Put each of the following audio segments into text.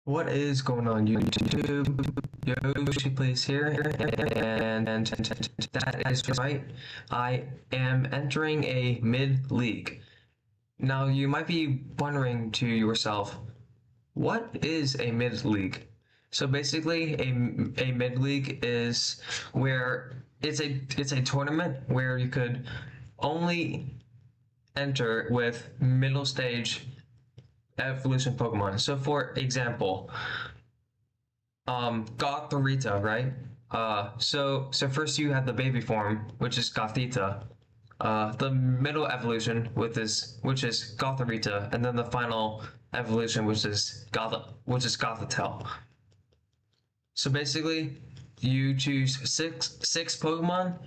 What is going on YouTube? Yoshi here, and that is right. I am entering a mid-league. Now you might be wondering to yourself, what is a mid-league? So basically, a mid-league is where it's a tournament where you could only enter with middle stage evolution Pokemon. So for example, Gothorita, right? So first you have the baby form, which is Gothita. The middle evolution which is Gothorita, and then the final evolution which is Gothitelle. So basically, you choose six Pokemon,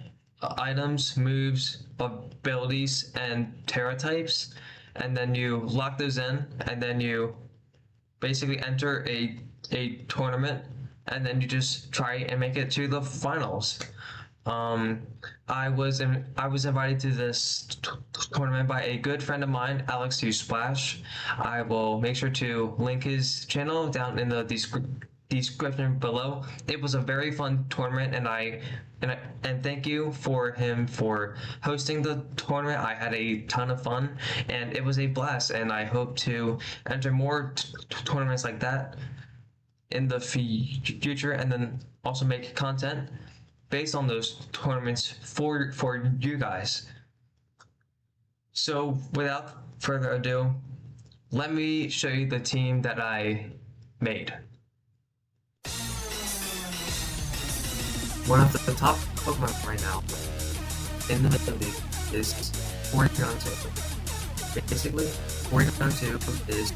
items, moves, abilities, and Terra types, and then you lock those in, and then you basically enter a tournament, and then you just try and make it to the finals. I was invited to this tournament by a good friend of mine, AlexUsedSplash. I will make sure to link his channel down in the description below. It was a very fun tournament, and thank you for him for hosting the tournament. I had a ton of fun, and it was a blast. And I hope to enter more tournaments like that in the future, and then also make content based on those tournaments for you guys. So without further ado, let me show you the team that I made. One of the top Pokemon right now in the Middle League is Porygon 2. Basically, Porygon 2 is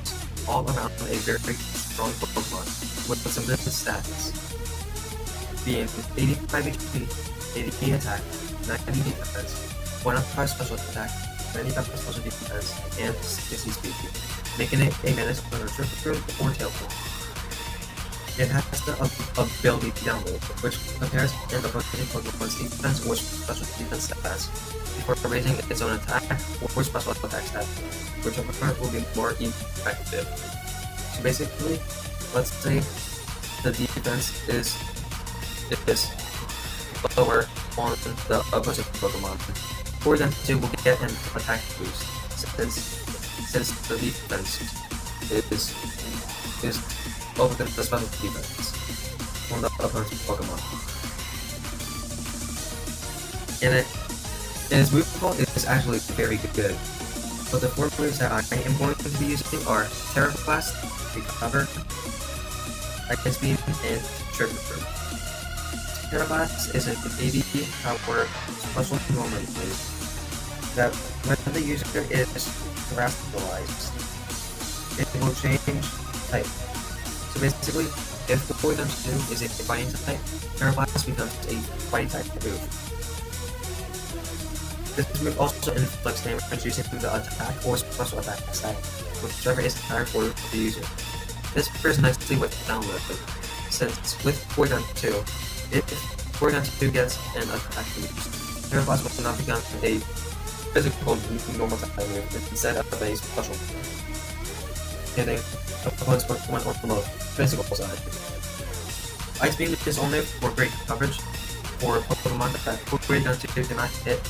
all around a very strong Pokemon with some good stats, being 85 HP, 80 attack, 90 defense, 105 special attack, 95 special defense, and 60 speed, making it a menace on a triple or tail form. It has the ability download, which compares an opposing Pokemon's defense or special defense stats before raising its own attack or special attack stat, which will be more effective. So basically, let's say the defense is lower on the opposing Pokemon. Porygon 2 will get an attack boost since the defense is over the special defense on the opponent's Pokemon. And its move pool is actually very good. But the four moves that I am going to be using are Terra Blast, Recover, Ice Beam, and Trigger. Terra Blast is an 80 power special normal move that when the user is terastallized, it will change type. So basically, if Porygon 2 is a fighting type, Terra Blast becomes a fighting type move. This move also inflicts damage using the attack or special attack stat, whichever is higher for the user. This pairs nicely with download, since with Porygon 2, if Porygon 2 gets an attack boost, Terra Blast will not become a physical normal type move instead of a special, hitting opponent's Pokemon on the physical side. Ice Beam is only for great coverage for Pokemon that Porygon 2 cannot hit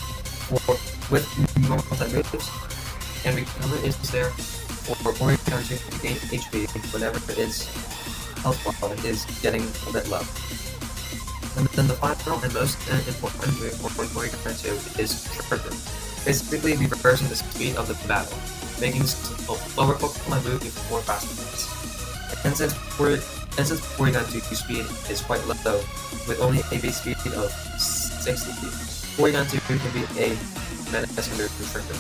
with normal type moves, and Recover is there for Porygon 2 to gain HP whenever its health bar is getting a bit low. And then the final and most important move for Porygon 2 is Trigger, basically reversing the speed of the battle, making slower Pokemon move more faster. And since Porygon 2 speed is quite low, with only a base speed of 60, Porygon 2 can be a menace under Trigger.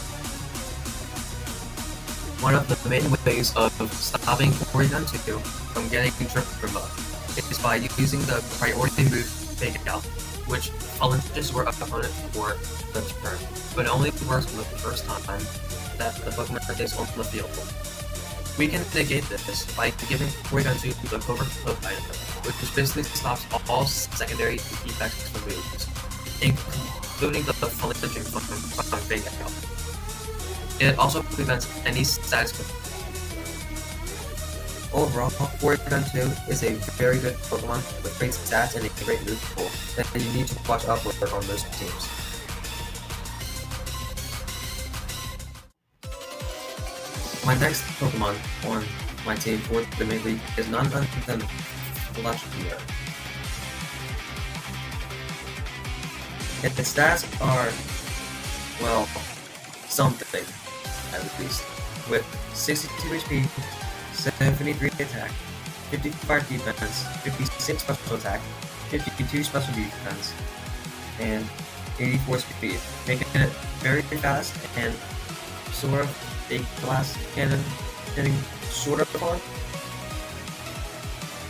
One of the main ways of stopping Porygon 2 from getting Trigger buff is by using the priority move Fake Out, which challenges your opponent for the turn, but only works on the first time that the Pokemon is on the field. We can negate this by giving Porygon 2 the Covert Cloak item, which basically stops all secondary effects from moves, including the flinching from Fake Out. It also prevents any status Overall, Porygon 2 is a very good Pokemon with great stats and a great move pool, and you need to watch out for on those teams. My next Pokemon on my team for the main league is none other than AlexUsedSplash. Its stats are, well, something, at least, with 62 HP, 73 attack, 55 defense, 56 special attack, 52 special defense, and 84 speed, making it very fast and sort of a glass cannon hitting sort of hard,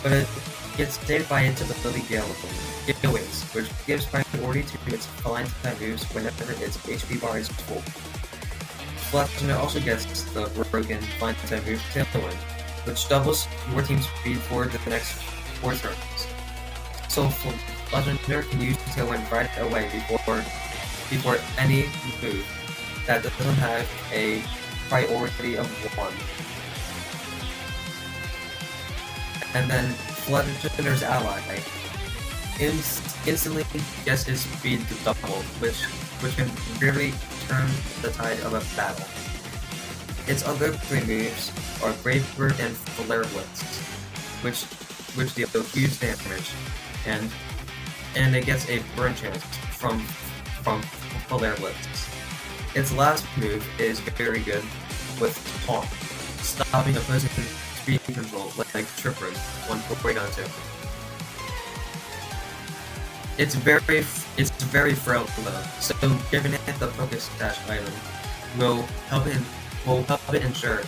but it gets saved by its ability Gale Waves, which gives priority to its flying type moves whenever its HP bar is full. Flash also gets the broken flying type move Tailwind, which doubles your team's speed for the next 4 turns. So Legendary can use Tailwind right away before any move that doesn't have a priority of 1. And then Legendary's ally instantly gets its speed to double, which can really turn the tide of a battle. Its other 3 moves are Brave Bird and Flare Blitz, which deal huge damage, and it gets a burn chance from Flare Blitz. Its last move is very good with Taunt, stopping opposing speed control like Trip Room on Porygon 2. It's very frail though, so giving it the Focus Dash item will help it ensure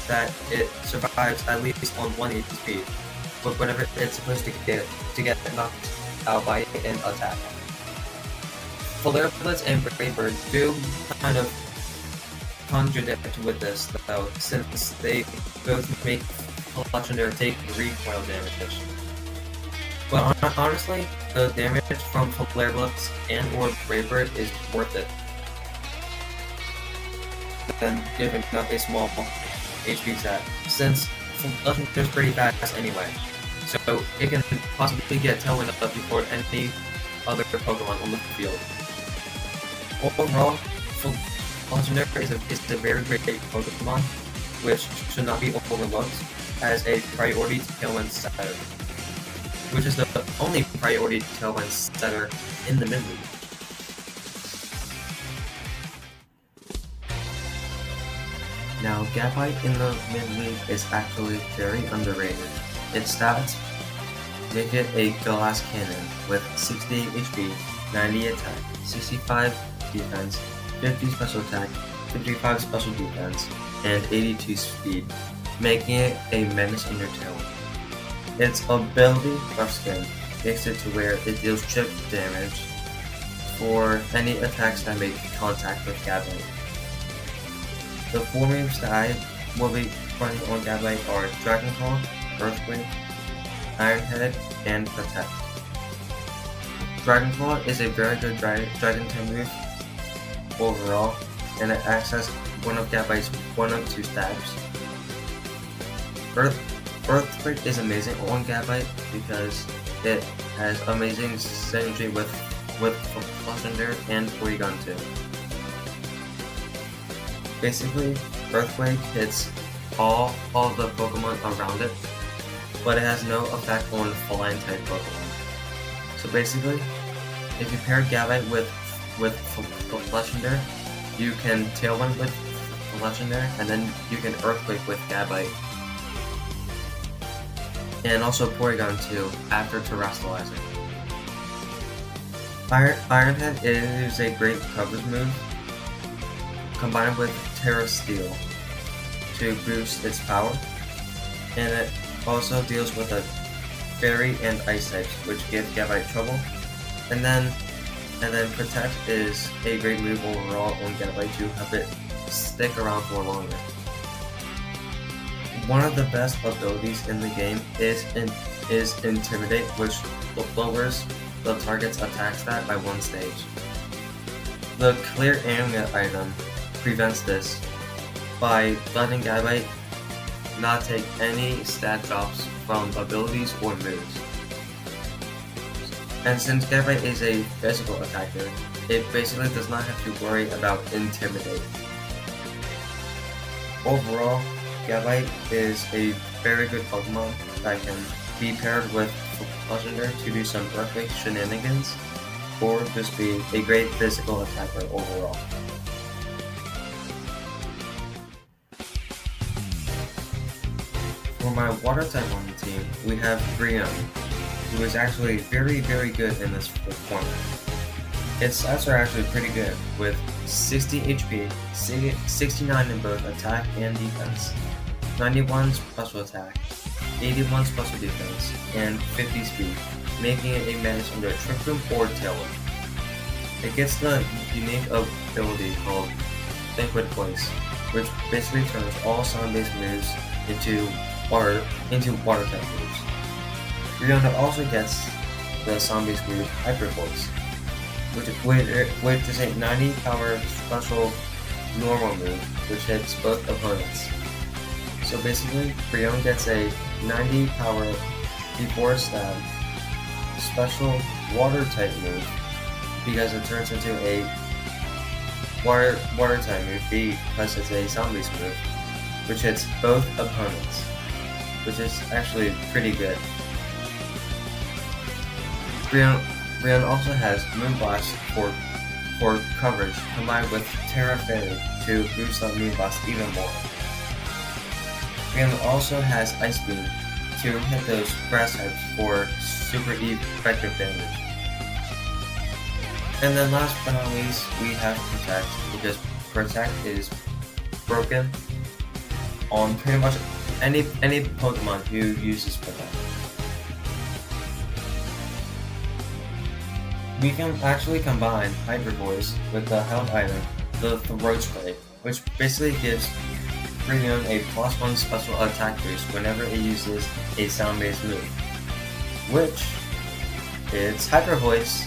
that it survives at least on 1 HP, but whenever it's supposed to get knocked out by an attack. Flare Blitz and Brave Bird do kind of contradict with this though, since they both make Legendary take recoil damage. But honestly, the damage from Flare Blitz and or Brave Bird is worth it than giving up a small HP stat, since Legendary is pretty fast anyway, so it can possibly get Tailwind up before any other Pokemon on the field. Overall, Legendary is a very great Pokemon, which should not be overlooked as a priority Tailwind setter, which is the only priority Tailwind setter in the mid-league. Now, Gabite in the mid-league is actually very underrated. Its stats make it a glass cannon with 68 HP, 90 attack, 65 defense, 50 special attack, 55 special defense, and 82 speed, making it a menace in your tail. Its ability, Rough Skin, makes it to where it deals chip damage for any attacks that make contact with Gabite. The 4 moves that I will be running on Gabite are Dragon Claw, Earthquake, Iron Head, and Protect. Dragon Claw is a very good Dragon type move overall, and it acts as one of Gabite's 1 of 2 stabs. Earthquake is amazing on Gabite because it has amazing synergy with Legendary and Porygon 2. Basically, Earthquake hits all the Pokemon around it, but it has no effect on flying type Pokemon. So basically, if you pair Gabite with Legendary, you can Tailwind with Legendary, and then you can Earthquake with Gabite. And also Porygon 2 after Terrestrializing. Iron Head is a great coverage move, combined with Terra Steel to boost its power, and it also deals with a Fairy and Ice types, which give Gabite trouble. And then Protect is a great move overall on Gabite to help it stick around for longer. One of the best abilities in the game is Intimidate, which lowers the target's attack stat by 1 stage. The Clear Amulet item prevents this by letting Gabite not take any stat drops from abilities or moves. And since Gabite is a physical attacker, it basically does not have to worry about Intimidate. Overall, Gabite is a very good Pokemon that can be paired with Legendary to do some earthquake shenanigans, or just be a great physical attacker overall. For my water type on the team, we have Brion, who is actually very good in this format. Its stats are actually pretty good, with 60 HP, 69 in both attack and defense, 91 special attack, 81 special defense, and 50 speed, making it a menace under Trick Room or Tail Whip. It gets the unique ability called Liquid Voice, which basically turns all sound-based moves into water type moves. Brion also gets the sound-based move Hyper Voice, which is a 90 power special normal move, which hits both opponents. So basically, Brion gets a 90 power before stab special water type move because it turns into a water type move because it's a sound based move, which hits both opponents, which is actually pretty good. Brion also has Moonblast for coverage combined with Terra Fairy to boost up Moonblast even more. Brion also has Ice Beam to hit those grass types for super effective damage. And then last but not least, we have Protect, because Protect is broken on pretty much any Pokemon who uses Protect. We can actually combine Hyper Voice with the held item, the Throat Spray, which basically gives Brion a +1 special attack boost whenever it uses a sound-based move, which is Hyper Voice.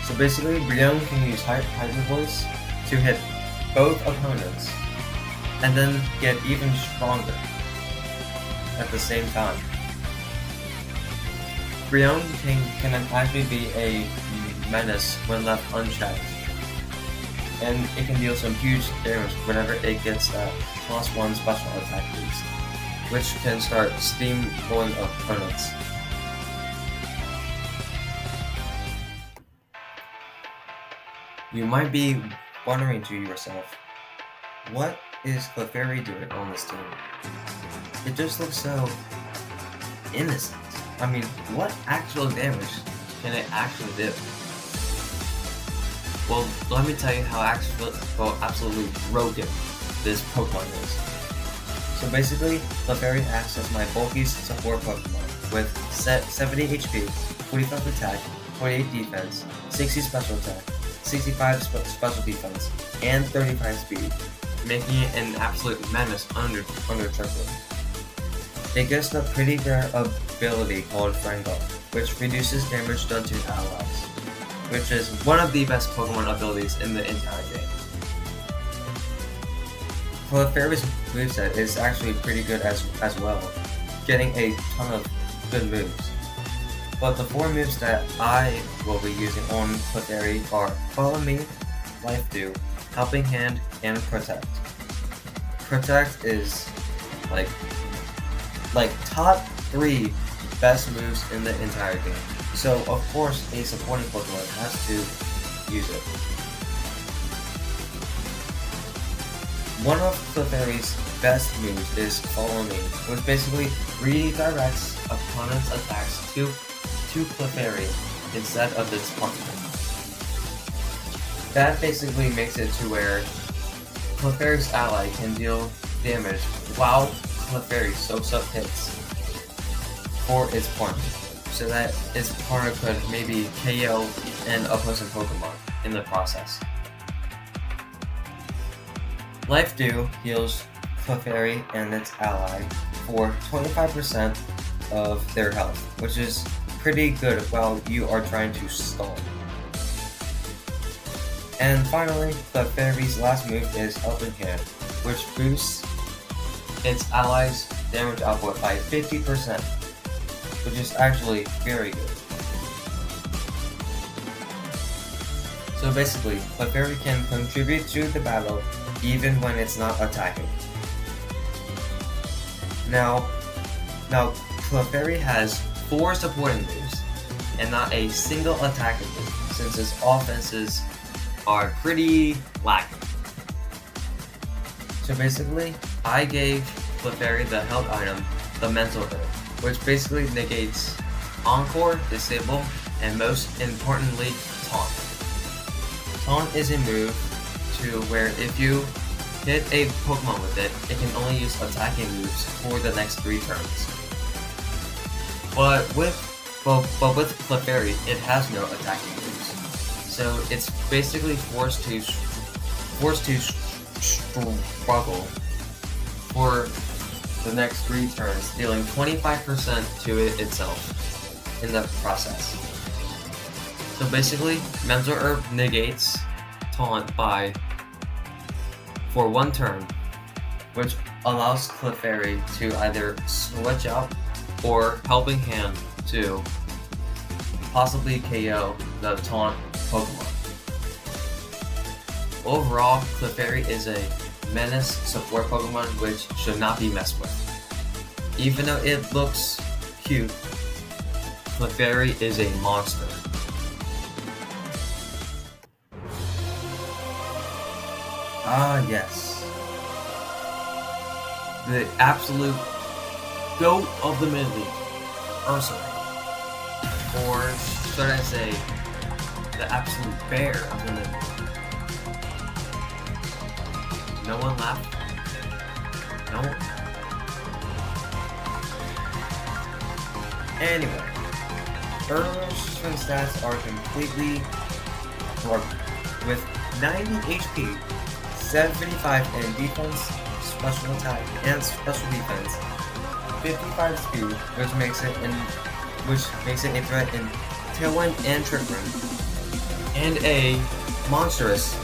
So basically, Brion can use Hyper Voice to hit both opponents, and then get even stronger at the same time. Brion can actually be a menace when left unchecked, and it can deal some huge damage whenever it gets that +1 special attack boost, which can start steamrolling opponents. You might be wondering to yourself, what is Clefairy doing on this team? It just looks so innocent. I mean, what actual damage can it actually do? Well, let me tell you how absolutely broken this Pokemon is. So basically, Clefairy acts as my bulky support Pokemon with 70 HP, 45 attack, 48 defense, 60 special attack, 65 special defense, and 35 speed, making it an absolute menace under Trick Room. It gets the pretty rare ability called Frango, which reduces damage done to allies, which is one of the best Pokemon abilities in the entire game. Clefairy's moveset is actually pretty good as well, getting a ton of good moves. But the 4 moves that I will be using on Clefairy are Follow Me, Life Dew, Helping Hand, and Protect. Protect is like top 3 best moves in the entire game. So of course a supporting Pokemon has to use it. One of Clefairy's best moves is Follow Me, which basically redirects opponents' attacks to Clefairy instead of its partner. That basically makes it to where Clefairy's ally can deal damage while Clefairy soaks up hits for its partner, so that its partner could maybe KO an opposing Pokemon in the process. Life Dew heals Clefairy and its ally for 25% of their health, which is pretty good while you are trying to stall. And finally, Clefairy's last move is Helping Hand, which boosts its allies' damage output by 50%, which is actually very good. So basically, Clefairy can contribute to the battle even when it's not attacking. Now Clefairy has 4 supporting moves, and not a single attacking move, since its offenses are pretty lacking. So basically, I gave Clefairy the health item, the Mental Herb, which basically negates Encore, Disable, and most importantly, Taunt. Taunt is a move to where if you hit a Pokemon with it, it can only use attacking moves for the next 3 turns. But with Clefairy, it has no attacking moves, so it's basically forced to struggle for the next 3 turns, dealing 25% to it itself in the process. So basically, Mental Herb negates Taunt for 1 turn, which allows Clefairy to either switch out or Helping Hand to possibly KO the Taunt Pokemon. Overall, Clefairy is a menace support Pokemon which should not be messed with. Even though it looks cute, Clefairy is a monster. Ah, yes. The absolute GOAT of the mid-league, Ursaring. Or should I say, the absolute bear of the mid-league. No one laughed? No one? Anyway, Ursaring stats are completely broken, with 90 HP, 75 in defense, special attack, and special defense, 55 speed, which makes it a threat in Tailwind and Trick Room, and a monstrous.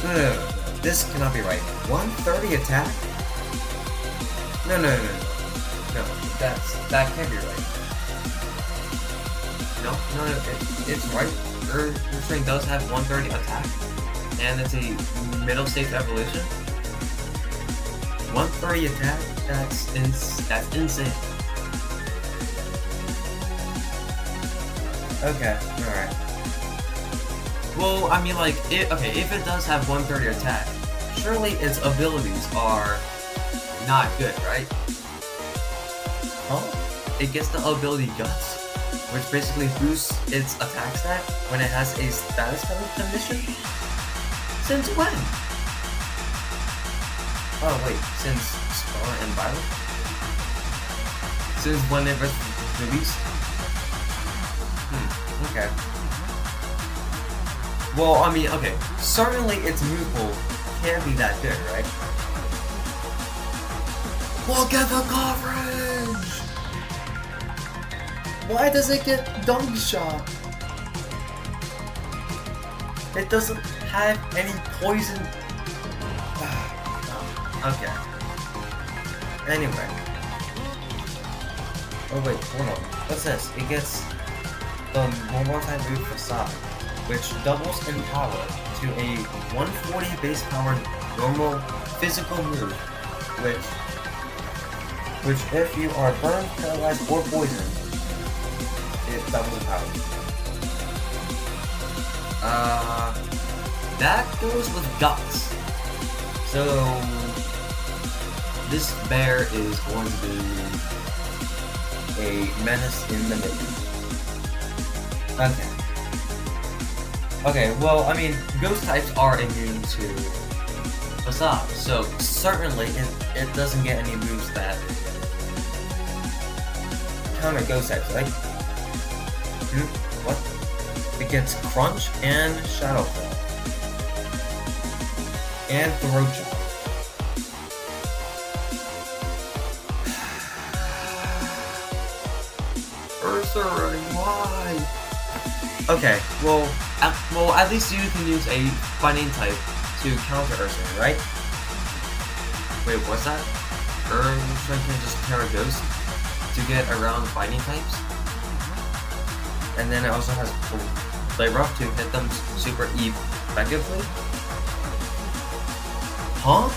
No, this cannot be right. 130 attack? No, that can't be right. No, it's right. Ursaring does have 130 attack, and it's a middle stage evolution. 130 attack? That's insane. Okay, alright. Well, I mean, like, if it does have 130 attack, surely its abilities are not good, right? Huh? It gets the ability Guts, which basically boosts its attack stat when it has a status condition? Since when? Oh wait, since Scarlet and Violet? Since when it was released? Okay. Well, I mean, okay, certainly its move pool can't be that good, right? Look at the coverage! Why does it get Dung Shot? It doesn't have any poison. Okay. Anyway. Oh wait, hold on. What's this? It gets the normal type move Facade, which doubles in power to a 140 base powered normal physical move, which if you are burned, paralyzed, or poisoned, it doubles in power. That goes with Guts. So this bear is going to be a menace in the mid. Okay, well, I mean, ghost types are immune to Facade, so certainly it doesn't get any moves that counter ghost types, right? What? It gets Crunch and Shadow Fall. And Throat Chop. Ursaring, why? Okay, well, at least you can use a fighting type to counter Ursaring, right? Wait, what's that? Ursaring can just Terra Ghost to get around fighting types. And then it also has Play Rough to hit them super effectively. Huh?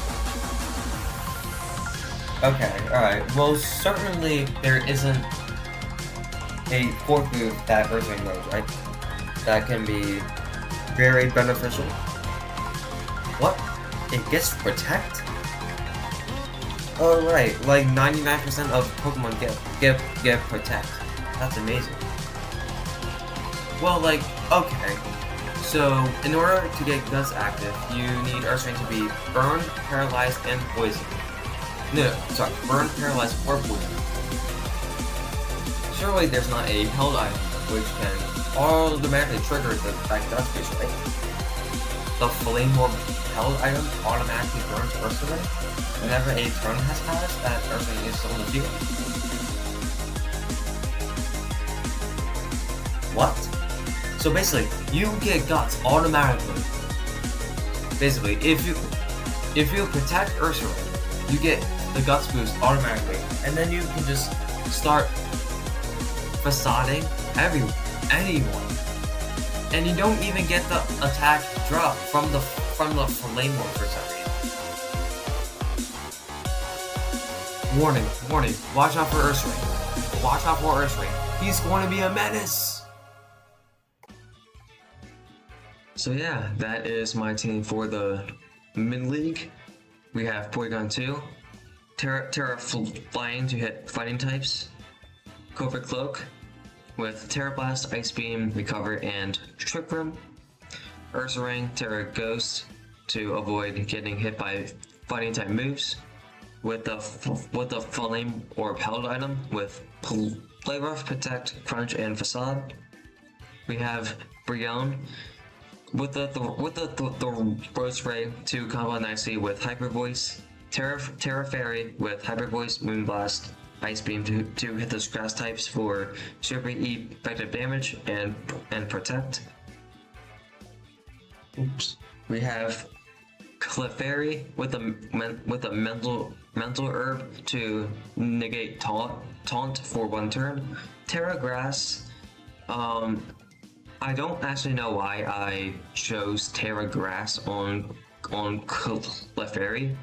Okay, alright. Well, certainly there isn't a fourth move that Ursaring knows, right? That can be very beneficial. What? It gets Protect? Oh right, like 99% of Pokemon get Protect. That's amazing. Well, like, okay. So, in order to get Guts active, you need Ursaring to be burned, paralyzed, and poisoned. No, sorry, burned, paralyzed, or poisoned. Surely there's not a held item which can automatically trigger the Guts boost, right? The Flame Orb held item automatically burns Ursaring whenever a turn has passed that Ursaring is on the field. What? So basically, you get Guts automatically. Basically, if you protect Ursaring, you get the Guts boost automatically, and then you can just start facading anyone, and you don't even get the attack drop from the Flame Orb for some reason. Warning! Watch out for Ursaring. Watch out for Ursaring. He's going to be a menace. So yeah, that is my team for the mid-league. We have Porygon 2, Terra Flying to hit fighting types, Cobra Cloak with Terra Blast, Ice Beam, Recover, and Trick Room, Ursaring, Terra Ghost to avoid getting hit by fighting type moves, with the Flame Orb held item with Play Rough, Protect, Crunch, and Facade. We have Brion with the Rose Ray to combo nicely with Hyper Voice, Terra Fairy with Hyper Voice, Moonblast, Ice Beam to hit those grass types for super effective damage and protect. Oops. We have Clefairy with a mental herb to negate taunt for one turn. Terra Grass. I don't actually know why I chose Terra Grass on Clefairy.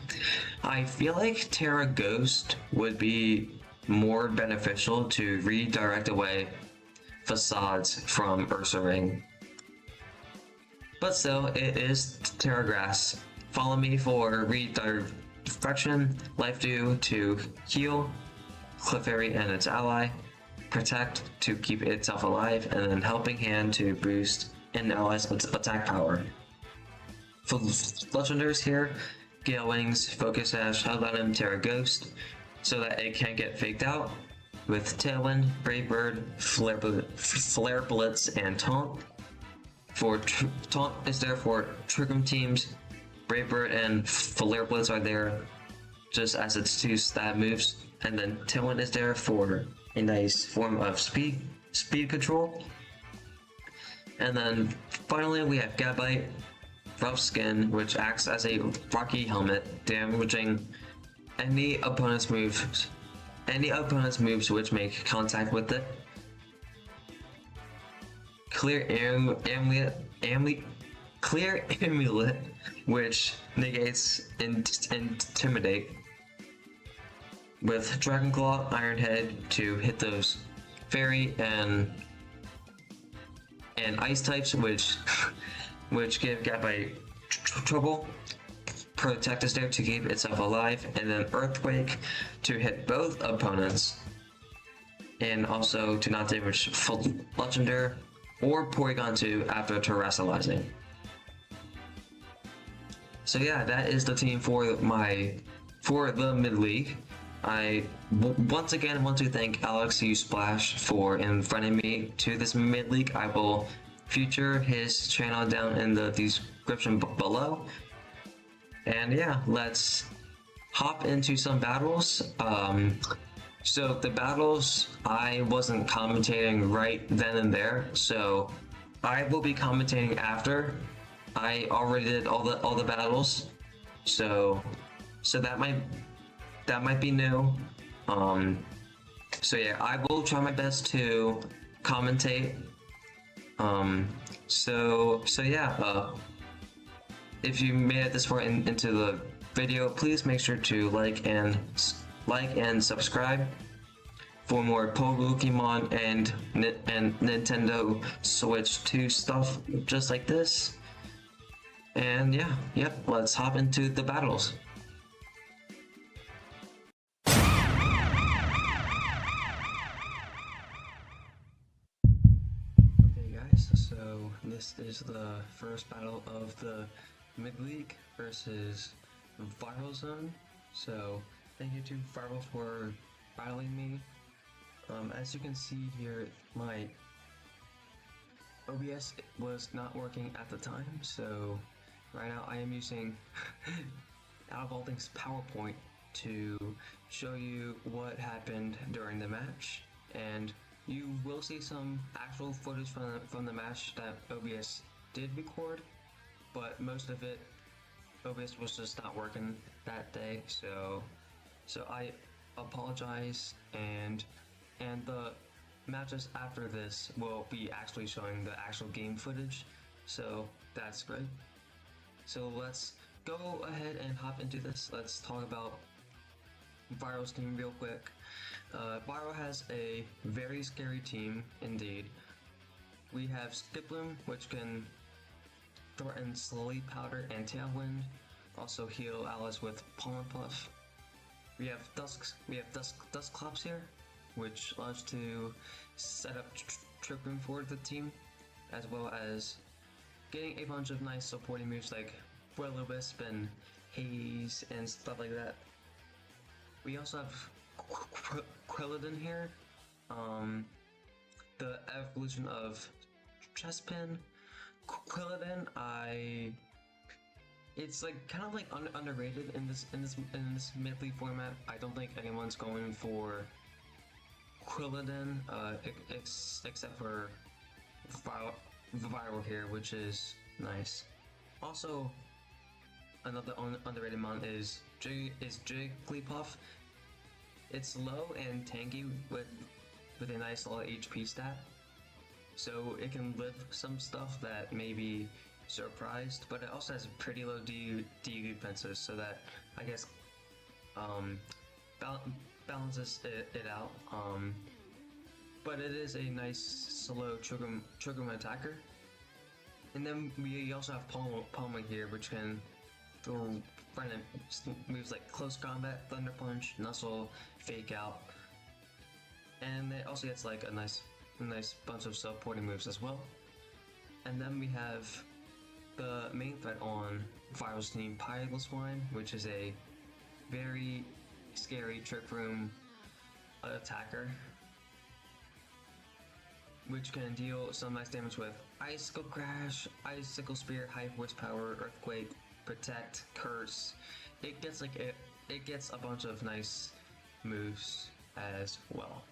I feel like Terra Ghost would be more beneficial to redirect away facades from Ursaring. But still, it is Terra Grass. Follow me for redirection, Life Dew to heal Clefairy and its ally, Protect to keep itself alive, and then Helping Hand to boost an ally's attack power. For legendaries here, Gale Wings, Focus Sash, Held Item, Terra Ghost, so that it can get faked out, with Tailwind, Brave Bird, Flare Blitz, and Taunt. Taunt is there for Trick teams. Brave Bird and Flare Blitz are there just as its two stab moves, and then Tailwind is there for a nice form of speed control. And then finally we have Gabite, Rough Skin, which acts as a rocky helmet, damaging any opponent's moves which make contact with it. Clear Amulet, which negates Intimidate, with Dragon Claw, Iron Head to hit those Fairy and Ice types, which give Gabite trouble. Protect is there to keep itself alive, and then Earthquake to hit both opponents, and also to not damage Legender or Porygon 2 after terrestrializing. So yeah, that is the team for the mid-league. I once again want to thank AlexUsedSplash for inviting me to this mid-league. I will feature his channel down in the description below. And yeah, let's hop into some battles. So the battles, I wasn't commentating right then and there, so I will be commentating after I already did all the battles. So so that might be new. So yeah, I will try my best to commentate. So yeah, if you made it this far into the video, please make sure to like and subscribe for more Pokemon and Nintendo Switch 2 stuff just like this. And yeah, yep, let's hop into the battles. Okay guys, so this is the first battle of the Mid-League versus Viral Zone. So thank you to Viral for battling me. As you can see here, my OBS was not working at the time, so right now I am using out of all things PowerPoint to show you what happened during the match, and you will see some actual footage from the match that OBS did record, but most of it OBS was just not working that day, so I apologize, and the matches after this will be actually showing the actual game footage, so that's great. So let's go ahead and hop into this. Let's talk about Viral's team real quick. Viral has a very scary team indeed. We have Skiploom, which can threaten Sleep Powder and Tailwind, also heal allies with Pollen Puff. We have Dusclops here, which allows to set up Trick Room for the team, as well as getting a bunch of nice supporting moves like Will-O-Wisp and Haze and stuff like that. We also have Quilladin here, the evolution of Chespin. Quilladin, it's like kind of like underrated in this mid-league format. I don't think anyone's going for Quilladin, except for Viral here, which is nice. Also, another underrated mon is Jigglypuff. It's low and tanky with a nice low HP stat, so it can live some stuff that may be surprised, but it also has pretty low DU defenses, so that I guess balances it out. But it is a nice slow trigger attacker. And then we also have Palma here, which can throw random moves like Close Combat, Thunder Punch, Nuzzle, Fake Out, and it also gets like a nice bunch of supporting moves as well. And then we have the main threat on Viral's team, Piloswine, which is a very scary Trick Room attacker, which can deal some nice damage with Icicle Crash, Icicle Spear, High Horsepower, Earthquake, Protect, Curse. It gets a bunch of nice moves as well.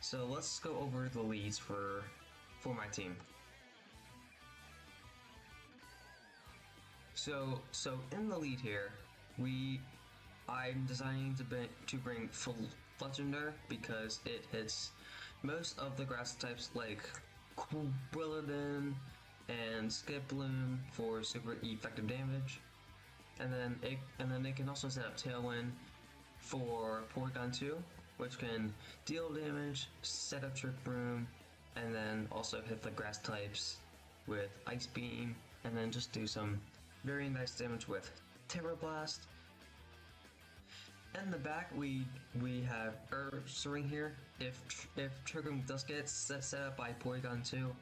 So let's go over the leads for my team. So in the lead here, I'm designing to bring full Fletchender because it hits most of the grass types like Quilladin and Skiploom for super effective damage, and then it can also set up Tailwind for Porygon 2, which can deal damage, set up Trick Room, and then also hit the grass types with Ice Beam, and then just do some very nice damage with Terra Blast. In the back, we have Ursaring here. If Trick Room does get set up by Porygon 2,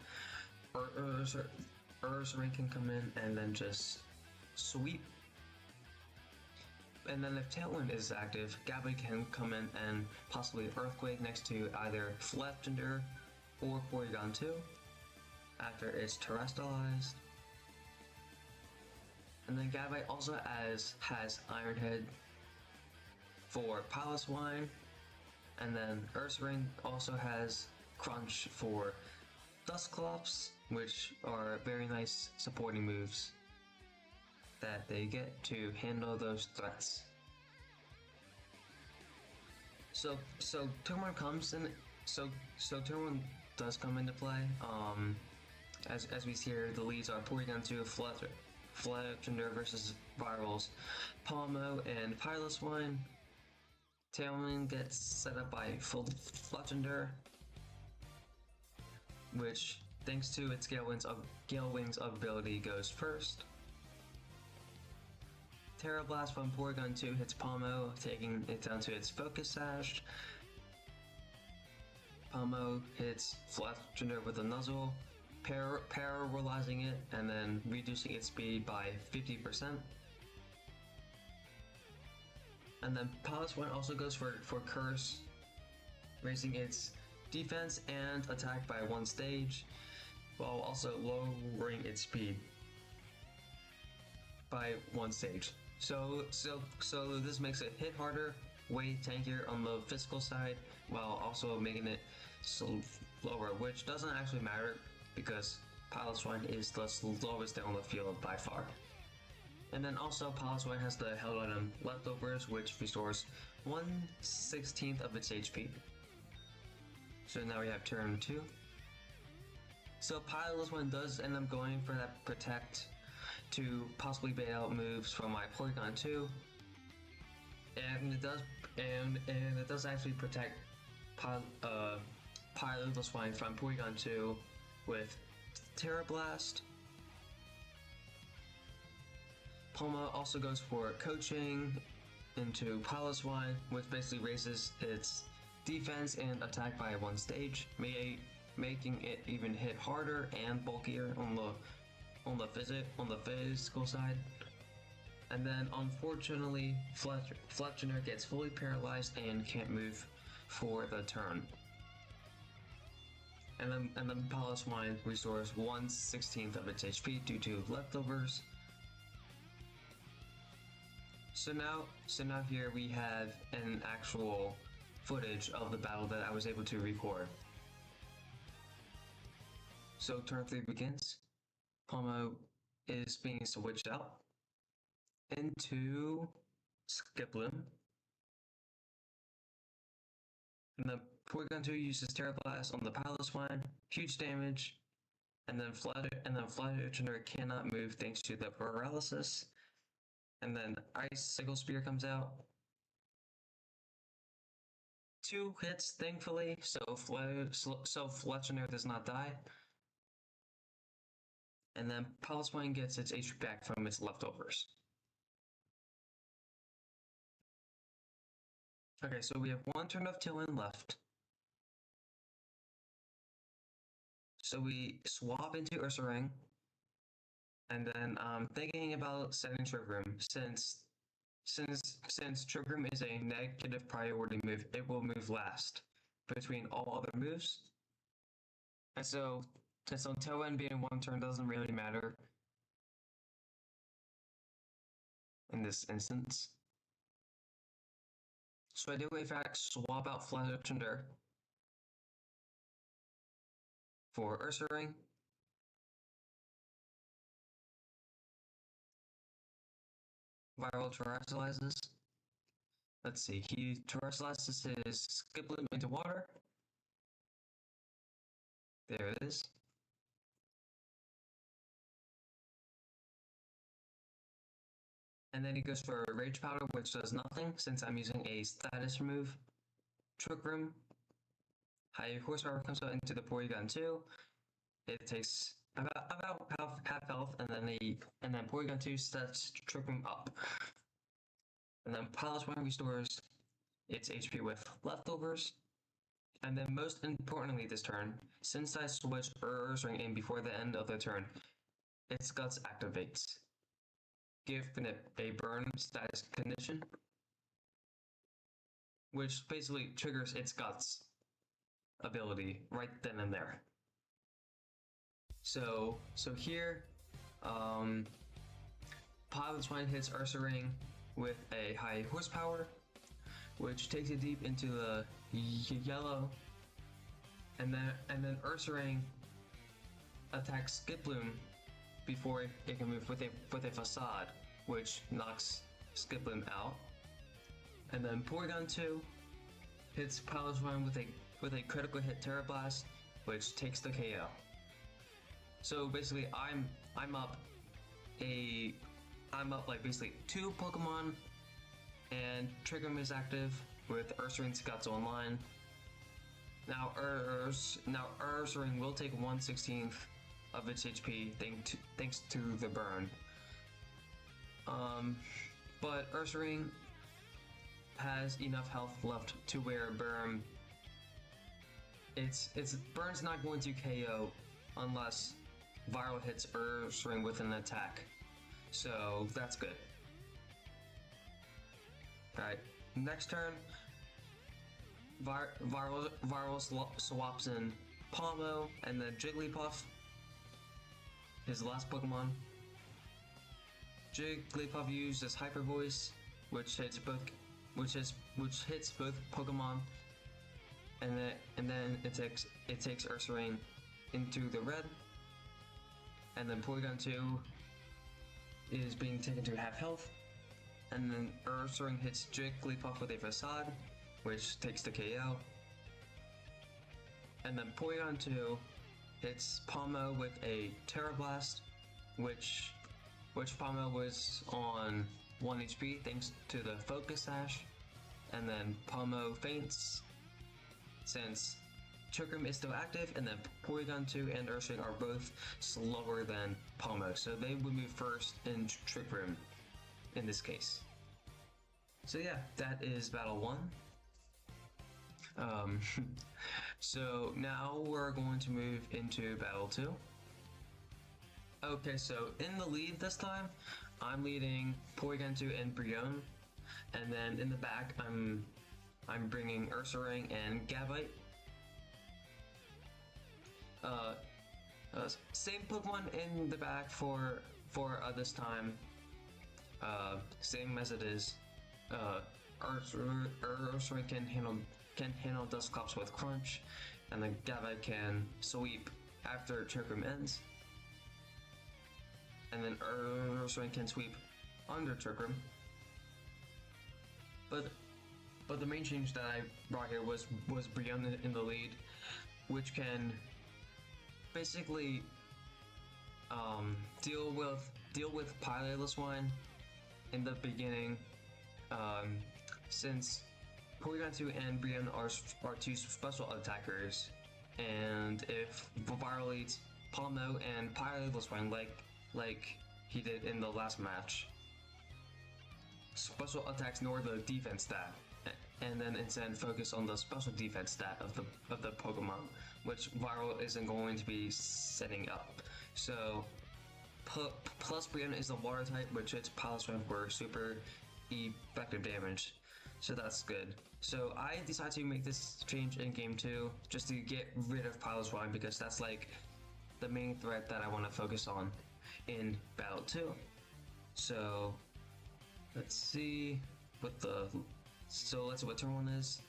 Ursaring can come in and then just sweep. And then if Tailwind is active, Gabby can come in and possibly Earthquake next to either Fletchender or Porygon 2 after it's terrestrialized. And then Gabby also has Iron Head for Piloswine, and then Ursaring also has Crunch for Dusclops, which are very nice supporting moves that they get to handle those threats. So turn one comes in. So turn one does come into play. As we see here, the leads are Porygon 2, Fletchinder versus Virals, Palmo, and Piloswine. Tailwind gets set up by Fletchinder, which, thanks to its Gale Wings ability, goes first. Terra Blast from Porygon 2 hits Palmo, taking it down to its Focus Sash. Palmo hits Fletchinder with a Nuzzle, paralyzing it and then reducing its speed by 50%. And then Piloswine also goes for Curse, raising its defense and attack by 1 stage, while also lowering its speed by 1 stage. So this makes it hit harder, way tankier on the physical side, while also making it slower, which doesn't actually matter because Piloswine is the slowest on the field by far. And then also Piloswine has the held item Leftovers, which restores 1/16 of its HP. So now we have turn 2. So Piloswine does end up going for that Protect to possibly bait out moves from my Porygon 2. And it does actually protect Piloswine from Porygon 2 with Terra Blast. Palma also goes for Coaching into Piloswine, which basically raises its defense and attack by 1 stage, making it even hit harder and bulkier on the physical side. And then unfortunately, Fletchinder gets fully paralyzed and can't move for the turn. And then Piloswine restores 1/16 of its HP due to Leftovers. So now here we have an actual footage of the battle that I was able to record. So turn 3 begins. Palmo is being switched out into Skiploom. And then Porygon 2 uses Terra Blast on the Piloswine, huge damage, and then Fletchinder cannot move thanks to the paralysis. And then Ice Sickle Spear comes out. 2 hits, thankfully, so Fletchinder does not die. And then Piloswine gets its HP back from its Leftovers. Okay, so we have 1 turn of Tailwind left. So we swap into Ursaring. And then thinking about setting Trick Room, since Trick Room is a negative priority move, it will move last between all other moves. And so Tailwind being 1 turn doesn't really matter in this instance. So I do in fact swap out Fletchinder for Ursaring. Viral terrestrializes. Let's see, he terrestrializes his Skiploom into water. There it is. And then he goes for Rage Powder, which does nothing since I'm using a status move. Trick Room. High Horsepower comes out into the Porygon 2. It takes about half health, and then Porygon 2 sets Trick Room up. And then Piloswine restores its HP with Leftovers. And then most importantly this turn, since I switched Ursaring in before the end of the turn, its Guts activates, giving it a burn status condition, which basically triggers its Guts ability right then and there. So here, Piloswine hits Ursaring with a high horsepower, which takes it deep into the yellow, and then Ursaring attacks Skiploom before it can move with a facade, which knocks Skiplim out. And then Porygon 2 hits Pilot's Run with a critical hit Terra Blast, which takes the KO. So basically, I'm up like basically 2 Pokemon, and Triggem is active with Ursaring's Guts online. Now Ursaring will take 1/16 of its HP thanks to the burn. But Ursaring has enough health left to where its burn's not going to KO unless Viral hits Ursaring with an attack. So that's good. Alright, next turn, Viral swaps in Palmo and then Jigglypuff, his last Pokemon. Jigglypuff uses Hyper Voice, which hits both Pokemon, and then it takes Ursaring into the red, and then Porygon 2 is being taken to half health, and then Ursaring hits Jigglypuff with a Facade, which takes the KO, and then Porygon 2 hits Palmo with a Terra Blast, which Palmo was on 1 HP thanks to the Focus Sash, and then Palmo faints since Triggem is still active, and then Porygon 2 and Ursaring are both slower than Palmo, so they would move first in Trick Room in this case. So yeah, that is Battle 1. So now we're going to move into Battle 2. Okay, so in the lead this time, I'm leading Porygon 2 and Brion, and then in the back, I'm bringing Ursaring and Gabite. Same Pokemon in the back for this time. Same as it is. Ursaring can handle Dusclops with Crunch, and then Gabite can sweep after Trick Room ends. And then Ursaring can sweep under Trick Room. But the main change that I brought here was Brion in the lead, which can basically deal with Pilotwine in the beginning, since Porygon 2 and Brion are 2 special attackers, and if Viral eats Palmo and Pilotwine like he did in the last match, special attacks ignore the defense stat, and then instead focus on the special defense stat of the Pokemon, which Viral isn't going to be setting up. So plus Brion is a water type, which hits Pilotwine for super effective damage. So that's good. So I decided to make this change in game 2 just to get rid of Pilotwine, because that's like the main threat that I want to focus on in Battle 2. So let's see what turn 1 is.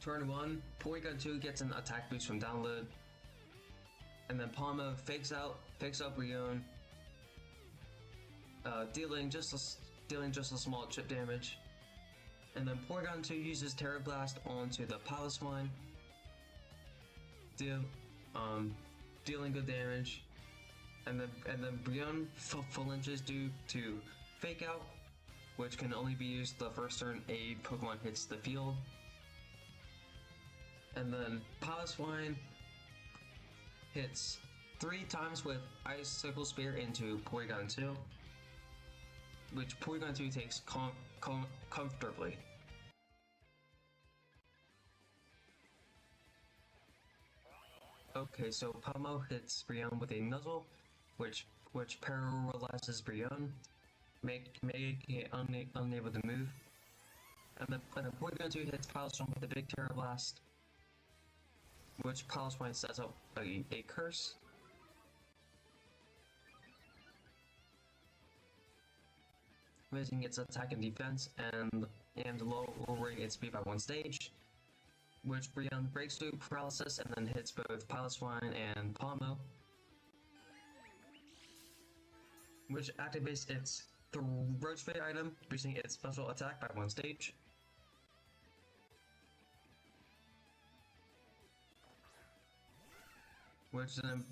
Turn 1, Porygon 2 gets an attack boost from download, and then Palmo fakes out Brion, dealing just a small chip damage. And then Porygon 2 uses Terra Blast onto the Pilotwine, dealing good damage. And then Brion flinches due to Fake Out, which can only be used the first turn a Pokemon hits the field. And then Pilotwine hits 3 times with Icicle Spear into Porygon 2, which Porygon 2 takes comfortably. Okay, so Palmo hits Brion with a Nuzzle, which paralyzes Brion, making it unable to move. And then Porygon 2 hits Pilotwine with a big Terra Blast, which Pilotwine sets up a curse. Raising its attack and defense and lowering its speed by 1 stage, which Brion breaks through paralysis and then hits both Pilotwine and Palmo, which activates its The Roach Fade item, boosting its special attack by 1 stage. Which then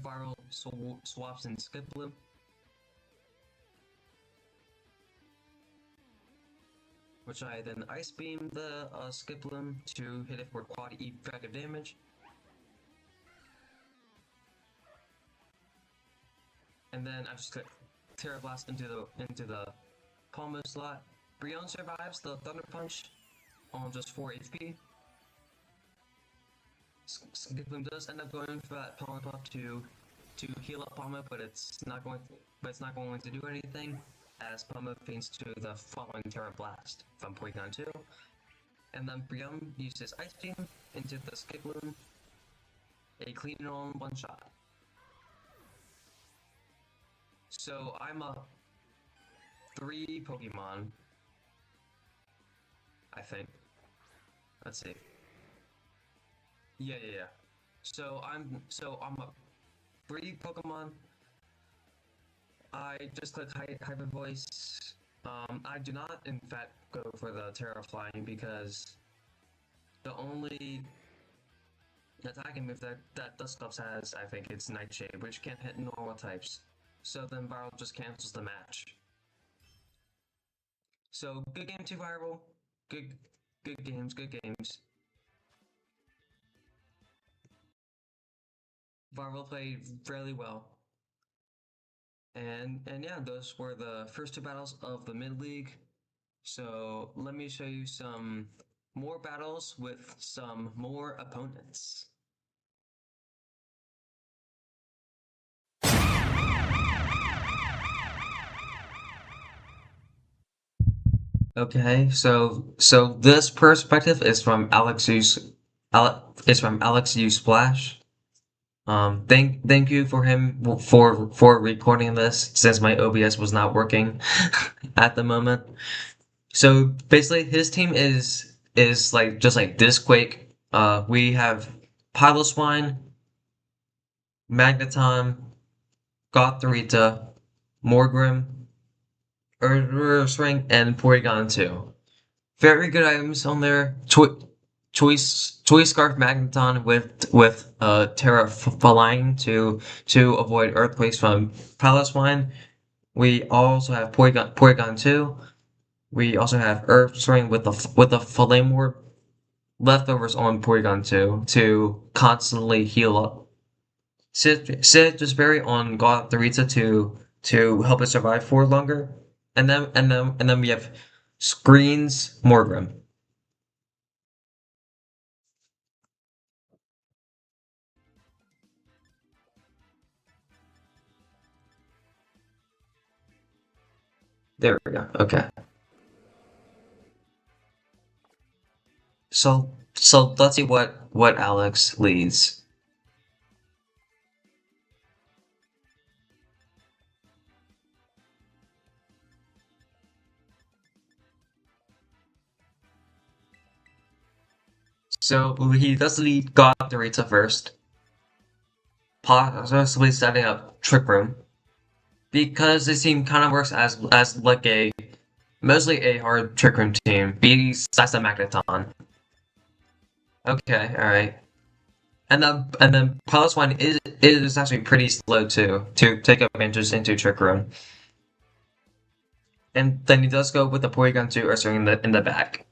viral swaps in Skip Bloom. Which I then Ice Beam the Skip Bloom to hit it for quad effective damage. And then I just click Terra Blast into the Palmo slot. Brion survives the Thunder Punch on just 4 HP. Skip Bloom does end up going for that Palmo buff to heal up Palmo, but it's not going to do anything, as Palmo feigns to the following Terra Blast from Porygon 2. And then Brion uses Ice Beam into the Skip Bloom, a clean on one shot. So I'm up 3 Pokemon, I think. Let's see. Yeah. So I'm up 3 Pokemon. I just click Hyper Voice. I do not, in fact, go for the Terra Flying because the only attacking move that Dusclops has, I think, it's Nightshade, which can't hit normal types. So then Viral just cancels the match. So good game 2 Viral. Good games. Viral played fairly well. And yeah, those were the first 2 battles of the mid-league. So let me show you some more battles with some more opponents. Okay, so this perspective is from AlexUsedSplash. Thank you for him for recording this since my OBS was not working at the moment. So basically, his team is like just like this Quake. We have Piloswine, Magneton, Gothorita, Morgrim, Ring, and Porygon 2. Very good items on there. Choice Scarf Magneton with Terra Flying to avoid earthquakes from Piloswine. We also have Porygon 2. We also have Ring with the Flame Orb leftovers on Porygon 2 to constantly heal up. Citrusberry on Gothorita to help it survive for longer. And then we have Screens Morgrim. There we go. Okay. So let's see what Alex leads. So he does lead Gothorita first, possibly setting up Trick Room, because this team kind of works as like a mostly a hard Trick Room team, besides the Magneton. Okay, all right. And then Piloswine is actually pretty slow too to take advantage into Trick Room. And then he does go with the Porygon 2 Ursaring in the back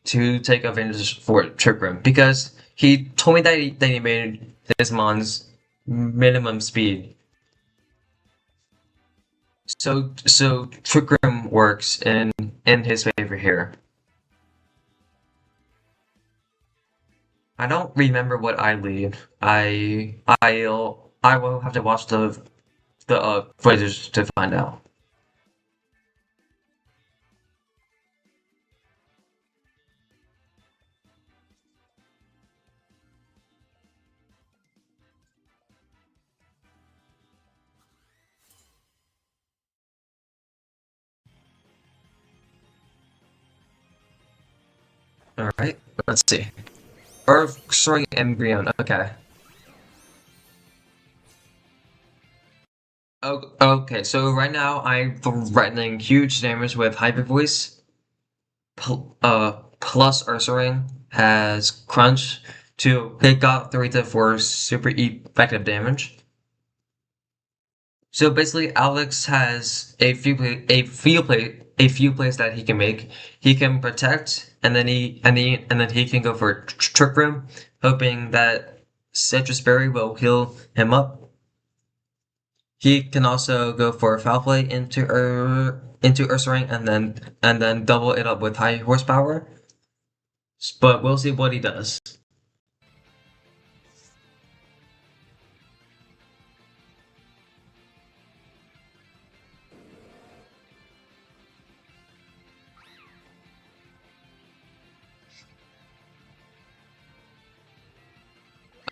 to take advantage for Trick Room, because he told me that he made his Mon's minimum speed. So Trick Room works in his favor here. I don't remember what I lead. I will have to watch the footage to find out. All right, let's see. Earth, Swing, and Brion. Okay. Oh, Okay, so right now I'm threatening huge damage with Hyper Voice. Plus Ursaring has Crunch to pick up Therita for super effective damage. So basically, Alex has a few plays that he can make. He can protect, and then he can go for Trick Room, hoping that Citrus Berry will heal him up. He can also go for Foul Play into Ursaring, and then double it up with high horsepower. But we'll see what he does.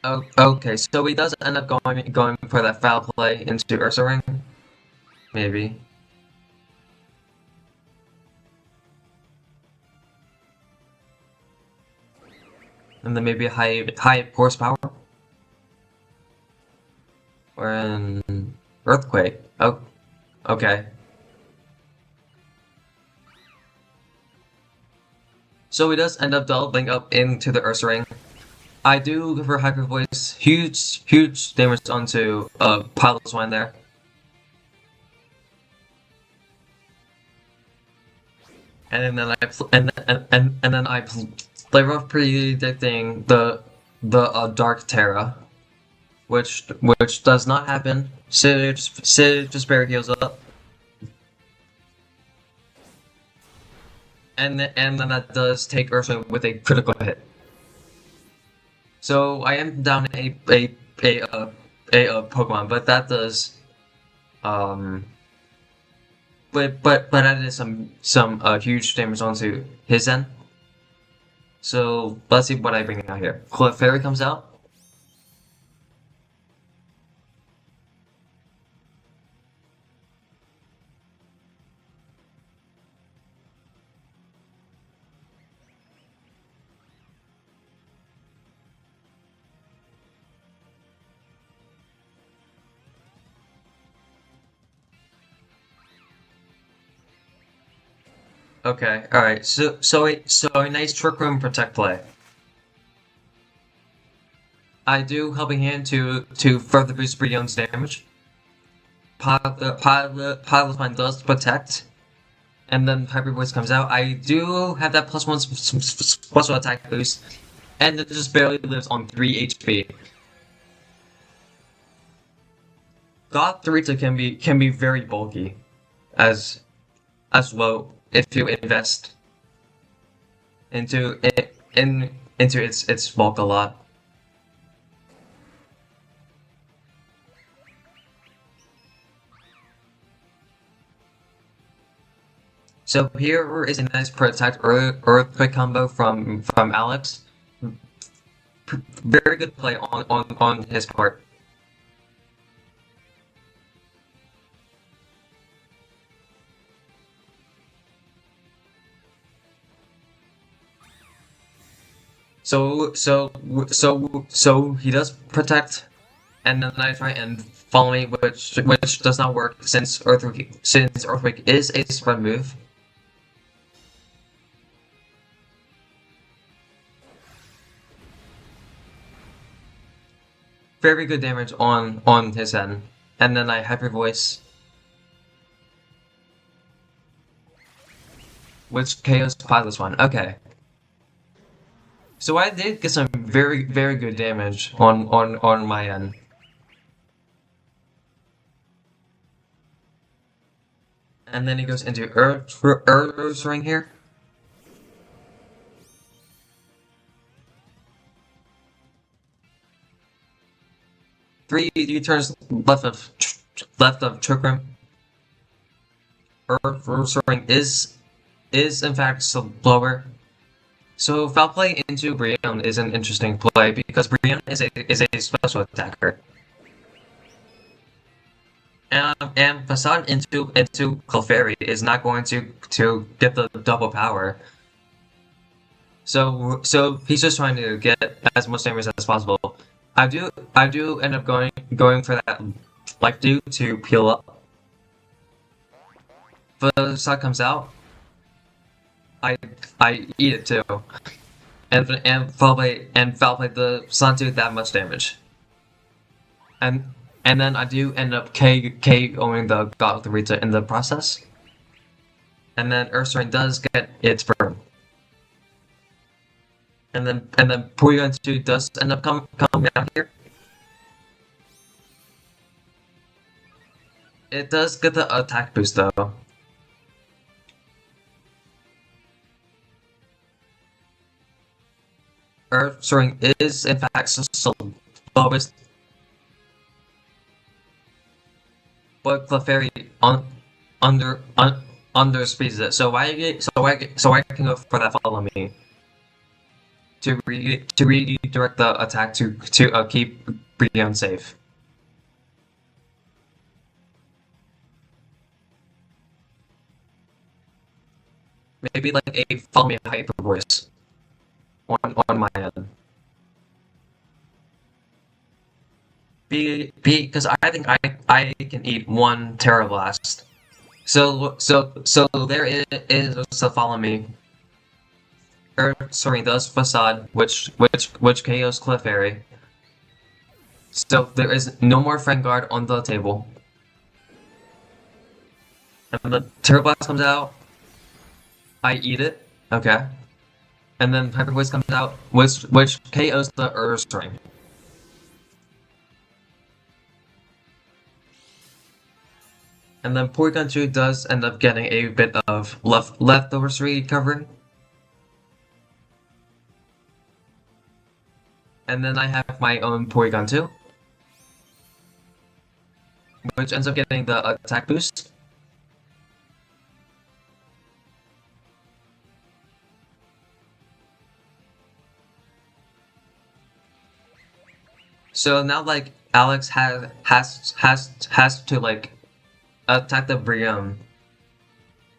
Oh, okay, so he does end up going for that foul play into Ursaring, maybe. And then maybe a high horsepower. Or an earthquake. Oh, okay. So he does end up doubling up into the Ursaring. I do go for Hyper Voice. Huge damage onto Pilot's Wine there. And then I play rough predicting the Dark Terra, which does not happen. Sid just barely heals up, and then that does take Ursula with a critical hit. So I am down a Pokemon, but that does but that is some huge damage onto his end. So let's see what I bring out here. Clefairy comes out. Okay, alright, so a nice Trick Room Protect play. I do Helping Hand to further boost Brion's damage. Pilot Mine does protect, and then Hyper Voice comes out. I do have that +1 special attack boost, and it just barely lives on 3 HP. God Therita can be very bulky, as well if you invest into into its bulk a lot. So here is a nice Protect Earthquake combo from Alex. Very good play on his part. So he does protect, and then I try and follow me, which does not work since Earthquake is a spread move. Very good damage on his end, and then I Hyper Voice, which KOs Pilot's One. Okay. So I did get some very good damage on my end. And then he goes into Earth's Ring here. Three turns left of Trick Room. Earth's Ring is in fact slower. So Foul Play into Brion is an interesting play because Brion is a special attacker. And Facade into Clefairy is not going to get the double power. So he's just trying to get as much damage as possible. I do end up going for that Life Dew to peel up. the sun comes out, I I eat it too, and foul play the sun do that much damage, and and then I do end up KOing the God of the Rita in the process, and then Ursaring does get its burn, and then Porygon 2 does end up coming down here. It does get the attack boost though. Ursaring is in fact slowest, but Clefairy under under speeds it. So I can go for that follow me to redirect the attack to keep Brion safe. Maybe like a follow me hyper voice on my end. Because I think I can eat one Terra Blast. So there is a follow me. Sorry, does Facade, which KOs Clefairy. So there is no more Friend Guard on the table. And the Terra Blast comes out. I eat it. Okay. And then Hyper Voice comes out, which KOs the Ursaring. And then Porygon 2 does end up getting a bit of leftover recovery. And then I have my own Porygon 2, which ends up getting the attack boost. So now like Alex has to like attack the Brium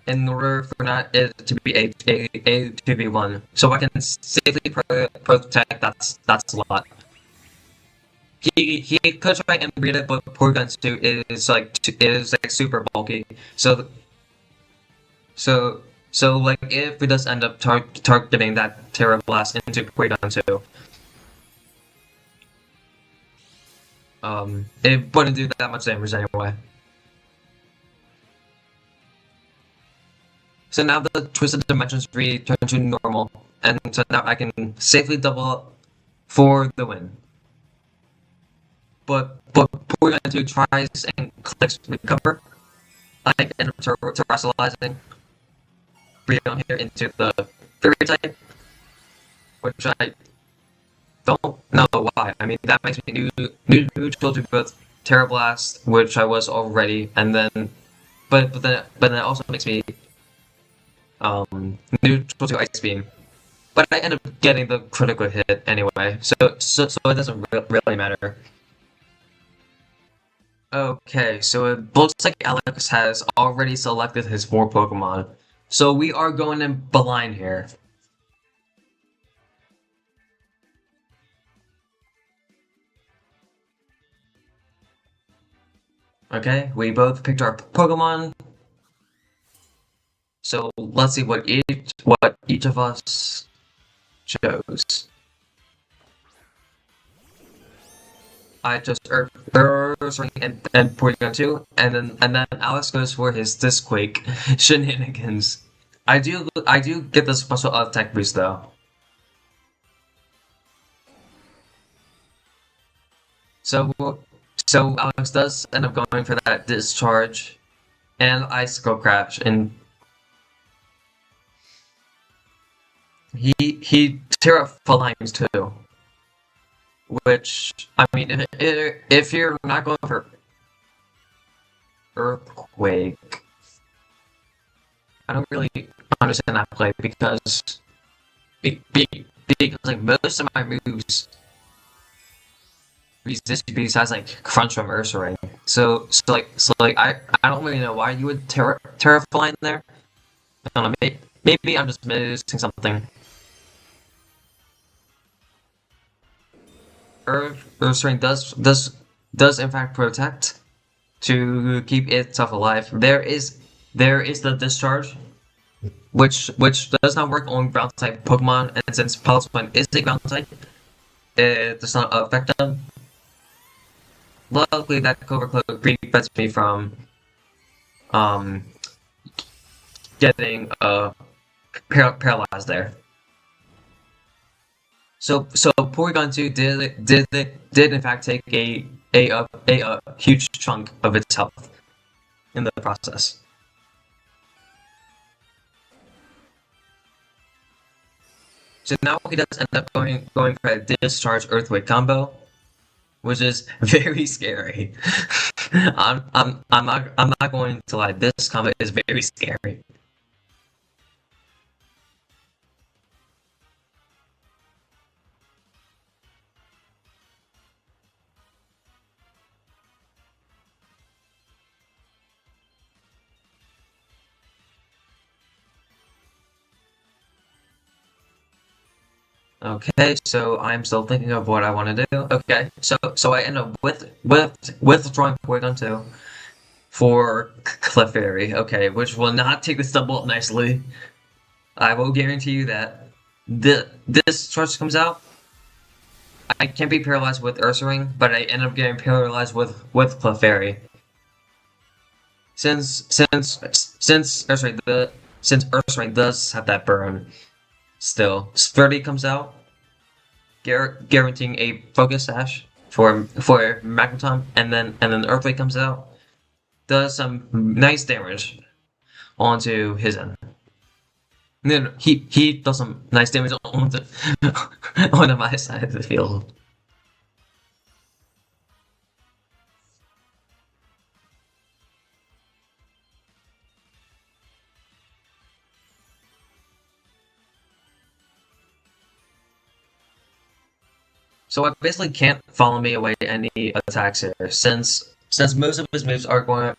in order for not it to be a 2v1, so I can safely protect that slot. He could try and read it, but Porygon 2 is like super bulky. So like if it does end up targeting that Terra Blast into Porygon 2, it wouldn't do that much damage anyway. So now the Twisted Dimensions return to normal, and so now I can safely double up for the win. But Porygon 2 tries and clicks recover. I end up terrestrializing Brion here into the Fairy type, which I don't know why. I mean, that makes me neutral to both Terra Blast, which I was already, and then, but then it also makes me neutral to Ice Beam. But I end up getting the critical hit anyway, so it doesn't really matter. Okay, so it looks like Alex has already selected his 4 Pokemon. So we are going in blind here. Okay, we both picked our Pokemon. So let's see what each of us chose. I just Earthring and Porygon 2, and then Alex goes for his Disquake shenanigans. I do get the special attack boost though. So Alex does end up going for that discharge and Icicle Crash, and he Terraflames too. Which, I mean, if you're not going for Earthquake, I don't really understand that play because like most of my moves resist besides like Crunch from Ursaring. So I don't really know why you would Terraflame there. I don't know, maybe I'm just missing something. Ursaring does in fact protect to keep itself alive. There is there is the discharge, which does not work on ground type Pokemon, and since Palisman is a ground type, it does not affect them. Luckily, that Cobra Cloak prevents me from um getting paralyzed there. So Porygon 2 did in fact take a huge chunk of its health in the process. So now he does end up going for a discharge earthquake combo, which is very scary. I'm not going to lie, this combo is very scary. Okay, so I'm still thinking of what I want to do. Okay, so I end up withdrawing Porygon 2 for Clefairy. Okay, which will not take this double up nicely. I will guarantee you that. This charge comes out. I can't be paralyzed with Ursaring, but I end up getting paralyzed with Clefairy. Since Ursaring does have that burn, still 30 comes out, guaranteeing a Focus Sash for Magneton, and then Earthquake comes out, does some nice damage onto his end. And then he does some nice damage onto onto my side of the field. So I basically can't follow me away any attacks here, since most of his moves are going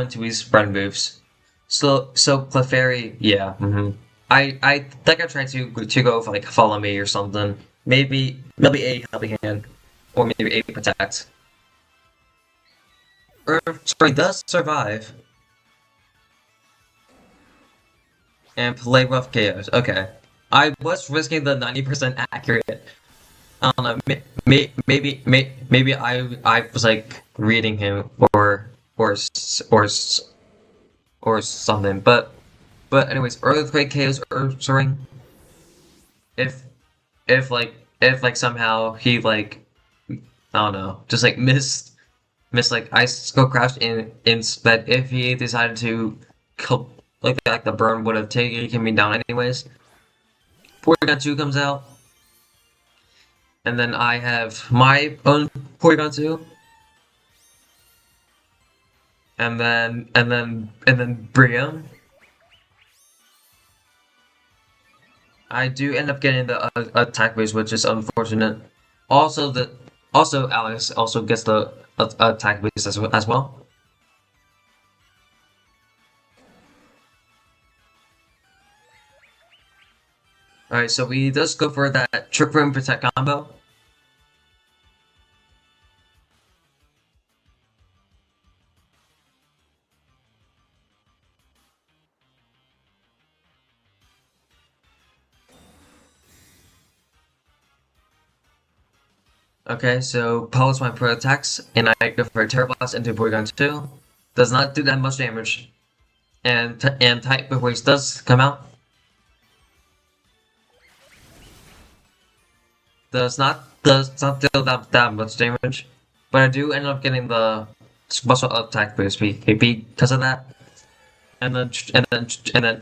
to be spread moves. So Clefairy, yeah. I think I tried to go for like follow me or something. Maybe a helping hand, or maybe a protect. Sorry, does survive and play rough chaos. Okay, I was risking the 90% accurate. I don't know. Maybe I was like reading him or or something. But anyways, earthquake KOs Ursaring. If if somehow he like I don't know, just like missed like Ice Skull Crash instead, if he decided to kill like the burn would have taken me down anyways. Porygon 2 comes out. And then I have my own Porygon 2. And then Brium. I do end up getting the attack boost, which is unfortunate. Also Alex also gets the attack boost as well. Alright, so we just go for that Trick Room Protect combo. Okay, so Polish my pro attacks, and I go for a Terra Blast into Porygon 2. Does not do that much damage. And Type Waste does come out. Does not deal that much damage. But I do end up getting the special attack boost because of that. And then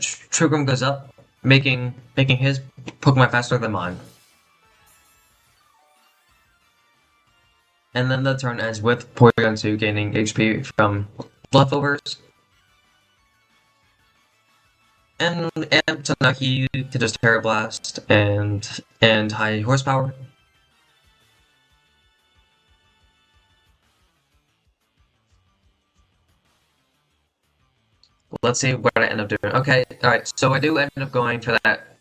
True Grim goes up, making his Pokemon faster than mine. And then the turn ends with Porygon 2 gaining HP from leftovers. And Tanaki to just Terra Blast and high horsepower. Let's see what I end up doing. Okay, alright, so I do end up going for that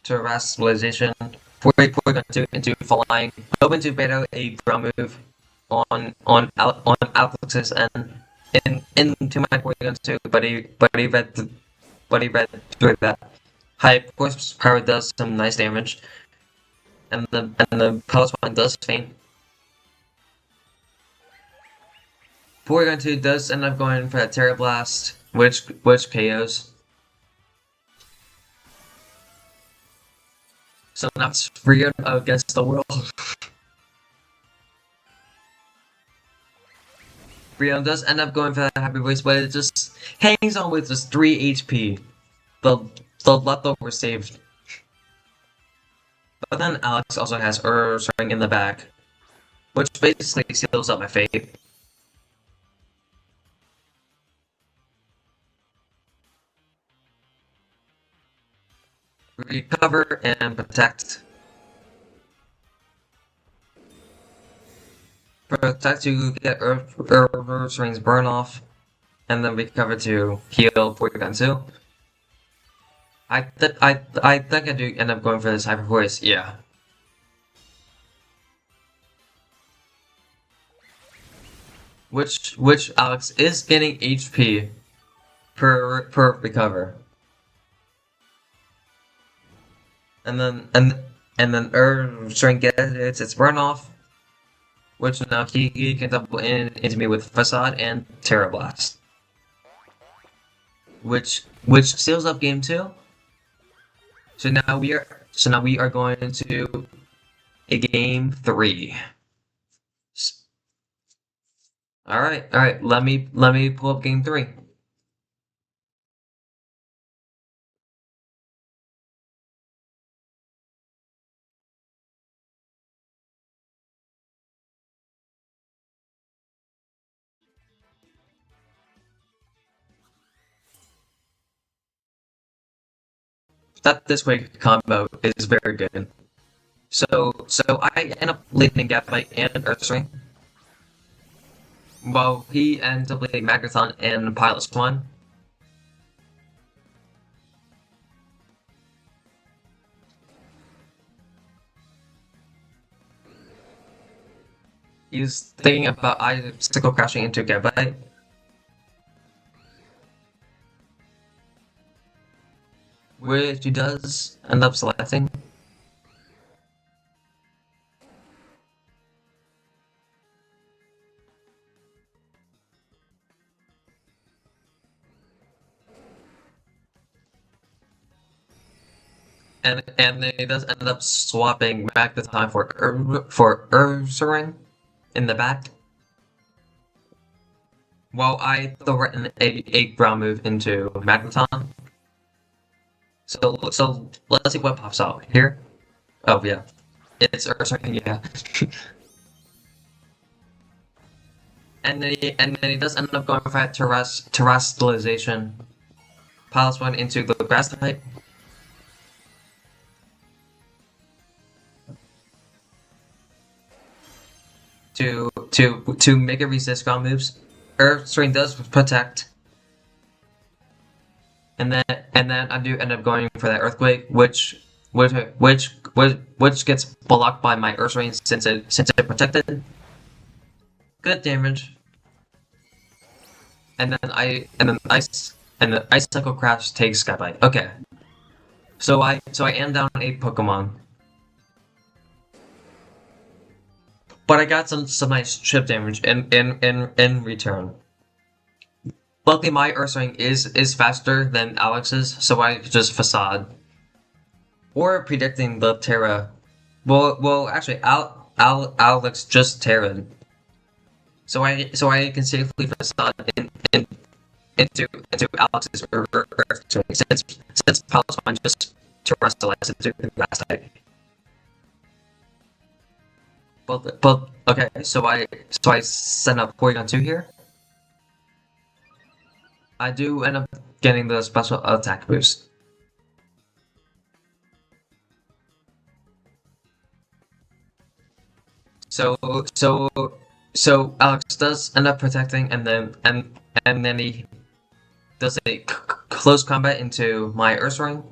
Terrestrialization. Porygon 2 into flying, open to beta a ground move on Alex's end, into my Porygon too, but he read through that. High Force Power does some nice damage, and the Pulse one does faint. Porygon 2 does end up going for that Terra Blast, which KOs. So now it's Freon against the world. Freon does end up going for that Happy Voice, but it just hangs on with just 3 HP. The the leftover saved. But then Alex also has Ursaring in the back, which basically seals up my fate. Recover and protect. Protect to get Ursaring's burn off, and then recover to heal Porygon 2. I think I do end up going for this Hyper Voice, yeah. Which Alex is getting HP per recover. And then Ursaring gets its burn off, which now he can double into me with Facade and Terra Blast. Which seals up game 2. So now we are going to a game 3. All right. Let me pull up game 3. That this way combo is very good. So I end up leading Gapite and Earthring, while he ends up leading Magneton and Pilot One. He's thinking about icicle crashing into Gapite, which he does end up selecting. And then he does end up swapping back the time for Ursaring in the back. While I threaten a ground move into Magneton. So let's see what pops out here. Oh yeah. It's Ursaring, yeah. and then he does end up going for that terrestrialization. Piles one into the grass type. To make it resist ground moves. Ursaring does protect. And then I do end up going for that earthquake, which gets blocked by my Ursaring since it protected. Good damage. And then Ice Cycle Crash takes Skybite. Okay. So I am down 8 Pokemon. But I got some nice chip damage in return. Luckily my Ursaring is faster than Alex's, so I just Facade. Or predicting the Terra. Well actually Alex just Terra. So I can safely Facade into Alex's Ursaring since Palestine just terrestrialized into the grass type. But okay, so I send up Porygon 2 here. I do end up getting the special attack boost. So Alex does end up protecting, and then he does a close combat into my Ursaring,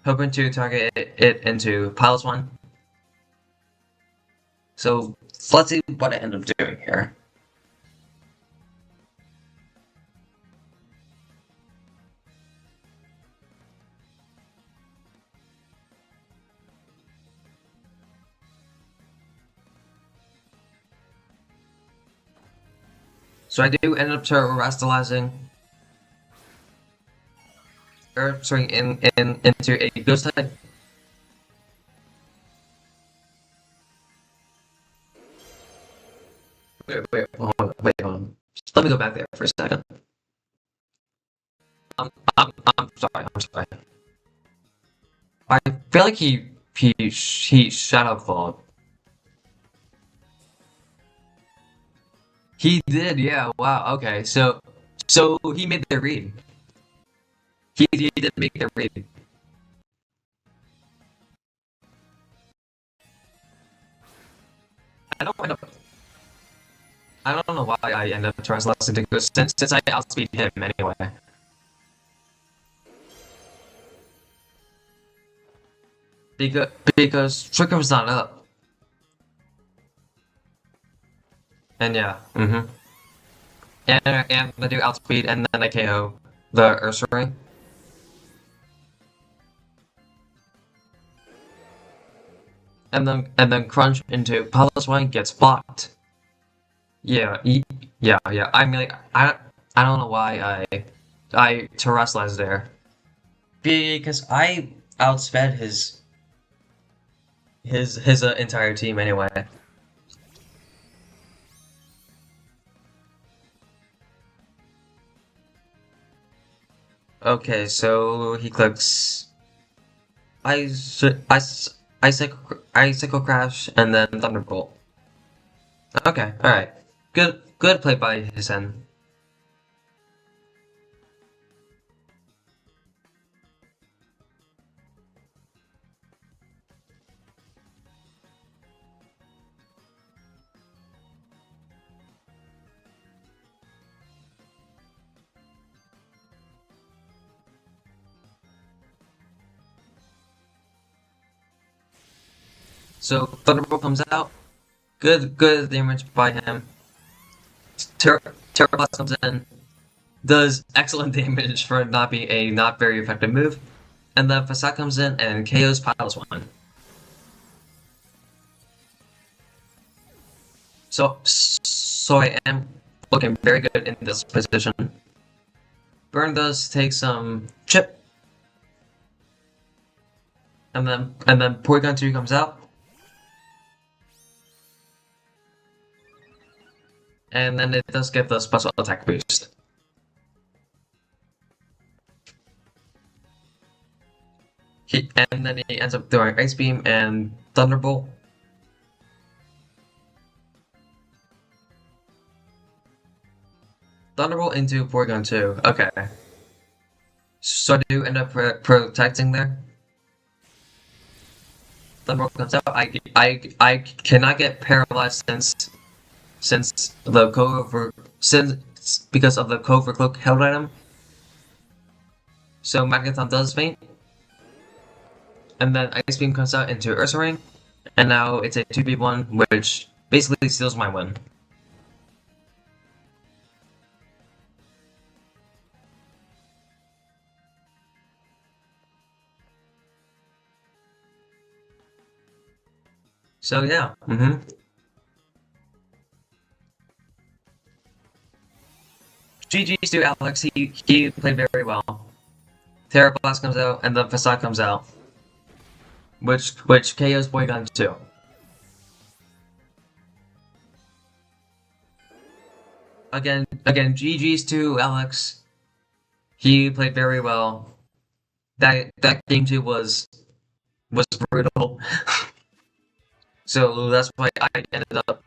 hoping to target it into Pilot One. So let's see what I end up doing here. So I do end up terastallizing, or sorry, into a ghost type. Hold on. Just let me go back there for a second. I'm sorry. I'm sorry. I feel like he shadow clawed. He did, yeah. Wow. Okay. So he made the read. He did make the read. I don't end up. I don't know why I end up translating to Ghost since I outspeed him anyway. Because Trigger was not up. And yeah. And I do outspeed and then I KO the Ursaring. And then crunch into Palace Wine gets blocked. Yeah, yeah. I mean, like, I don't know why I terrestrialized there because I outsped his entire team anyway. Okay, so he clicks Icicle Crash and then Thunderbolt. Okay, all right, good play by his end. So Thunderbolt comes out. Good damage by him. Terra Blast comes in, does excellent damage for not being a not very effective move, and then Facade comes in and KOs Piles one. So I am looking very good in this position. Burn does take some chip, and then Porygon 2 comes out. And then it does get the special attack boost. And then he ends up throwing Ice Beam and Thunderbolt. Thunderbolt into Porygon 2. Okay. So I do end up protecting there. Thunderbolt comes out. I cannot get paralyzed since the because of the Covert Cloak held item. So Magneton does faint. And then Ice Beam comes out into Ursaring. And now it's a 2v1, which basically steals my win. So yeah, GG's to Alex, he played very well. Terra Blast comes out, and the Facade comes out. Which KOs Porygon 2. Again, GG's to Alex. He played very well. That game 2 was brutal. So that's why I ended up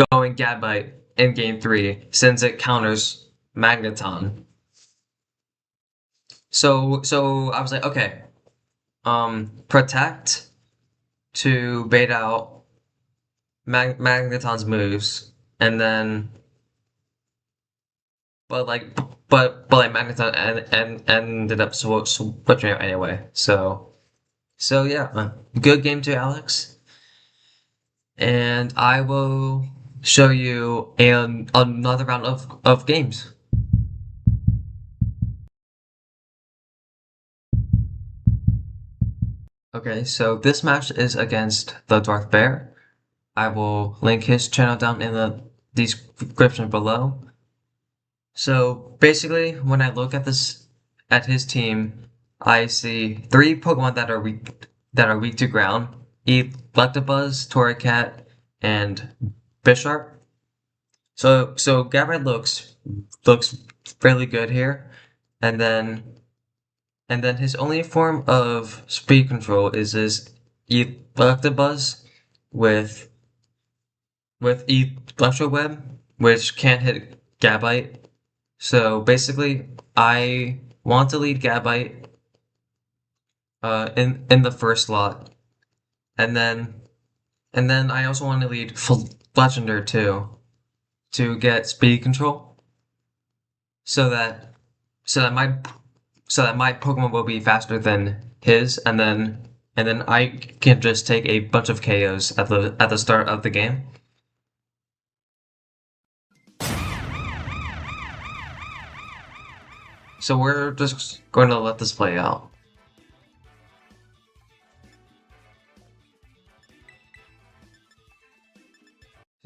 going Gabite in game 3, since it counters Magneton. So I was like, okay, protect to bait out Magneton's moves, and then but Magneton and ended up switching out anyway. So yeah, good game to Alex, and I will show you another round of games. Okay, so this match is against the Darth Bear. I will link his channel down in the description below. So basically, when I look at his team, I see three Pokemon that are weak to ground: Electabuzz, Torracat, and Bisharp. So Gabite looks really good here, and then his only form of speed control is his Electabuzz with Electro Web, which can't hit Gabite. So basically, I want to lead Gabite in the first slot, and then I also want to lead Fletchender too to get speed control, so that so that my Pokemon will be faster than his, and then I can just take a bunch of KOs at the start of the game. So we're just going to let this play out.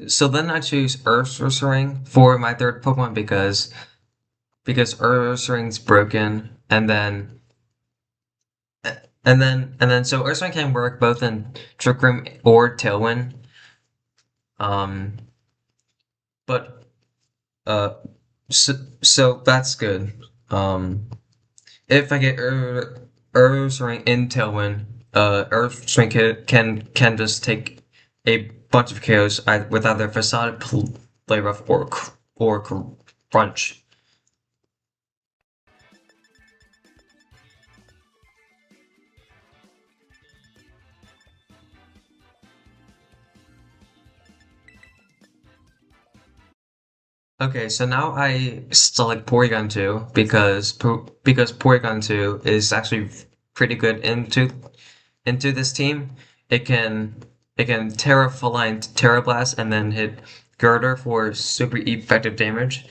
So then I choose Ursaring for my third Pokemon because Ursaring's broken, so Ursaring can work both in Trick Room or Tailwind. Um, but so that's good. If I get Ursaring in Tailwind, Ursaring can just take a bunch of KOs with either Facade, Play Rough, or Crunch. Okay, so now I select Porygon 2 because Porygon 2 is actually pretty good into this team. It can Terra Faline Terra Blast and then hit Girder for super effective damage.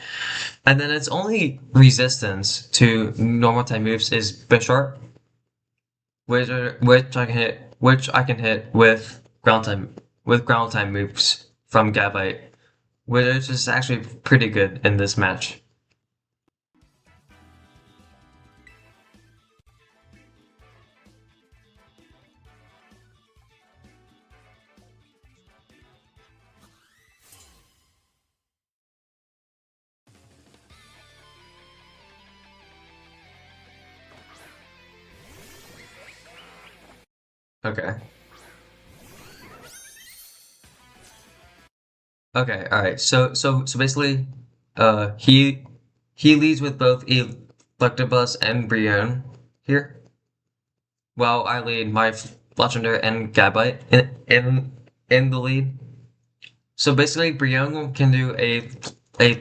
And then its only resistance to normal type moves is Bisharp, which I can hit with ground type moves from Gabite, which is actually pretty good in this match. Okay. Okay, all right. So basically, he leads with both Electabuzz and Brionne here, while I lead my Fletchender and Gabite in the lead. So basically, Brionne can do a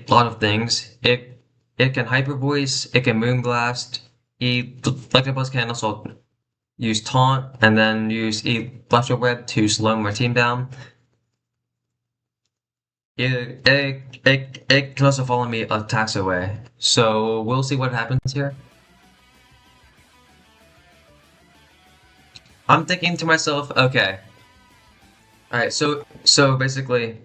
lot of things. It can Hyper Voice, it can Moonblast. Electabuzz can also use Taunt, and then use Electro Web to slow my team down. It can also follow me attacks away. So we'll see what happens here. I'm thinking to myself, okay, alright, so basically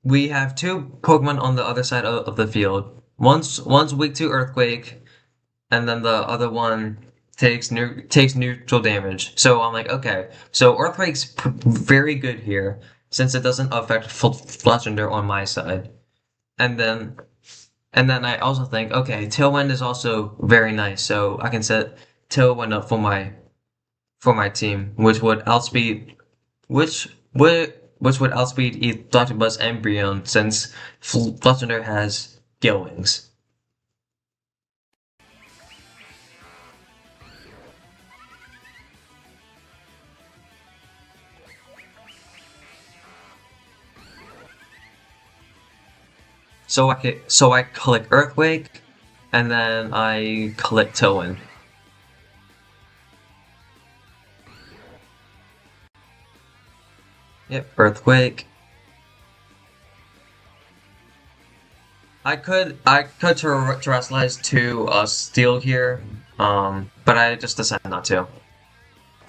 we have two Pokemon on the other side of the field. One's weak to Earthquake, and then the other one takes neutral damage. So I'm like, okay, so Earthquake's very good here since it doesn't affect Fletchender on my side. And then I also think, okay, Tailwind is also very nice, so I can set Tailwind up for my team, which would outspeed Dr. Buzz and Brionne since Fletchender has Gale Wings. So I click Earthquake, and then I click Tailwind. Yep, Earthquake. I could terrestrialize to Steel here, but I just decided not to.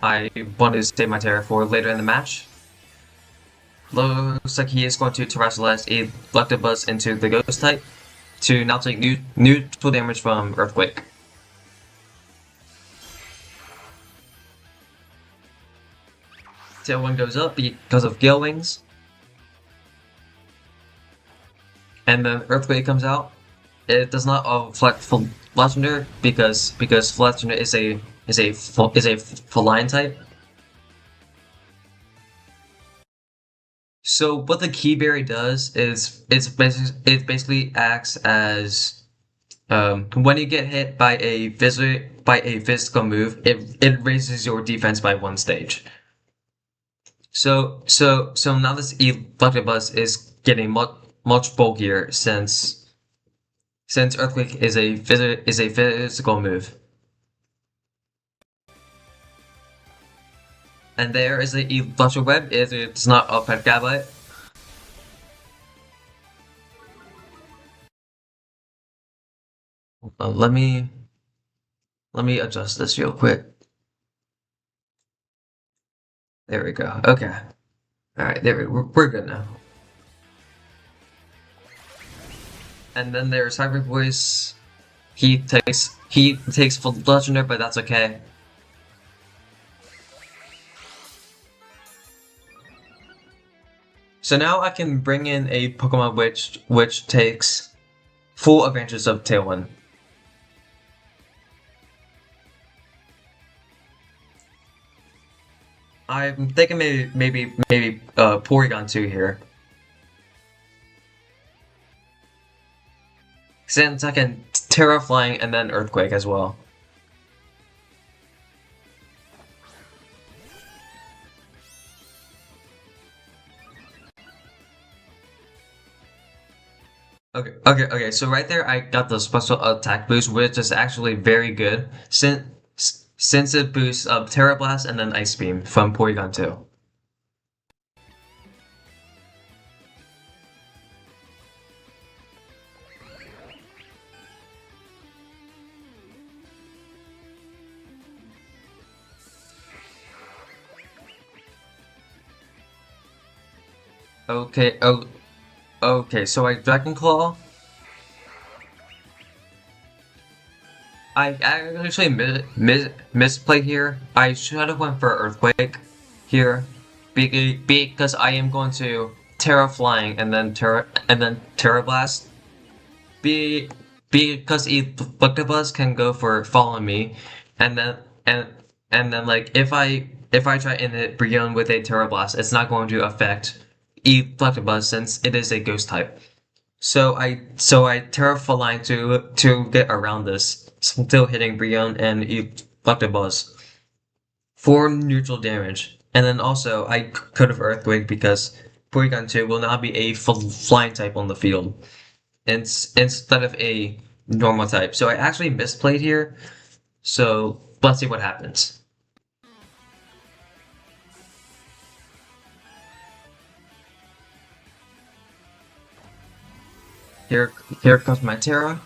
I wanted to save my Terra for later in the match. Looks like he is going to terrestrialize Electabuzz into the Ghost type. to now take neutral damage from Earthquake. Tailwind goes up because of Gale Wings. And then Earthquake comes out. It does not reflect Fletchender because Fletchender is a feline type. So what the Key Berry does is it basically acts as when you get hit by a physical move, it raises your defense by 1 stage. So now this Electabuzz is getting much bulkier since Earthquake is a physical move. And there is the Electro Web. It's not affect Gabite. Let me adjust this real quick. There we go. Okay. All right. We're good now. And then there's Hybrid Voice. He takes full Legendary, but that's okay. So now I can bring in a Pokemon which takes full advantage of Tailwind. I'm thinking maybe Porygon 2 here. Since I can Terra Flying and then Earthquake as well. Okay. So right there, I got the special attack boost, which is actually very good since it boosts Terra Blast and then Ice Beam from Porygon 2. Okay, so I Dragon Claw. I actually misplayed here. I should have went for Earthquake here, because I am going to Terra Flying and then Terra Blast. Because Electabuzz can go for Follow Me, and then like if I try and hit Brionne with a Terra Blast, it's not going to affect Electabuzz since it is a Ghost type. So I Terra Flying to get around this, still hitting Brionne and Electabuzz for neutral damage. And then also I could have Earthquake because Porygon 2 will now be a flying type on the field instead of a normal type. So I actually misplayed here. So let's see what happens. Here comes my Terra.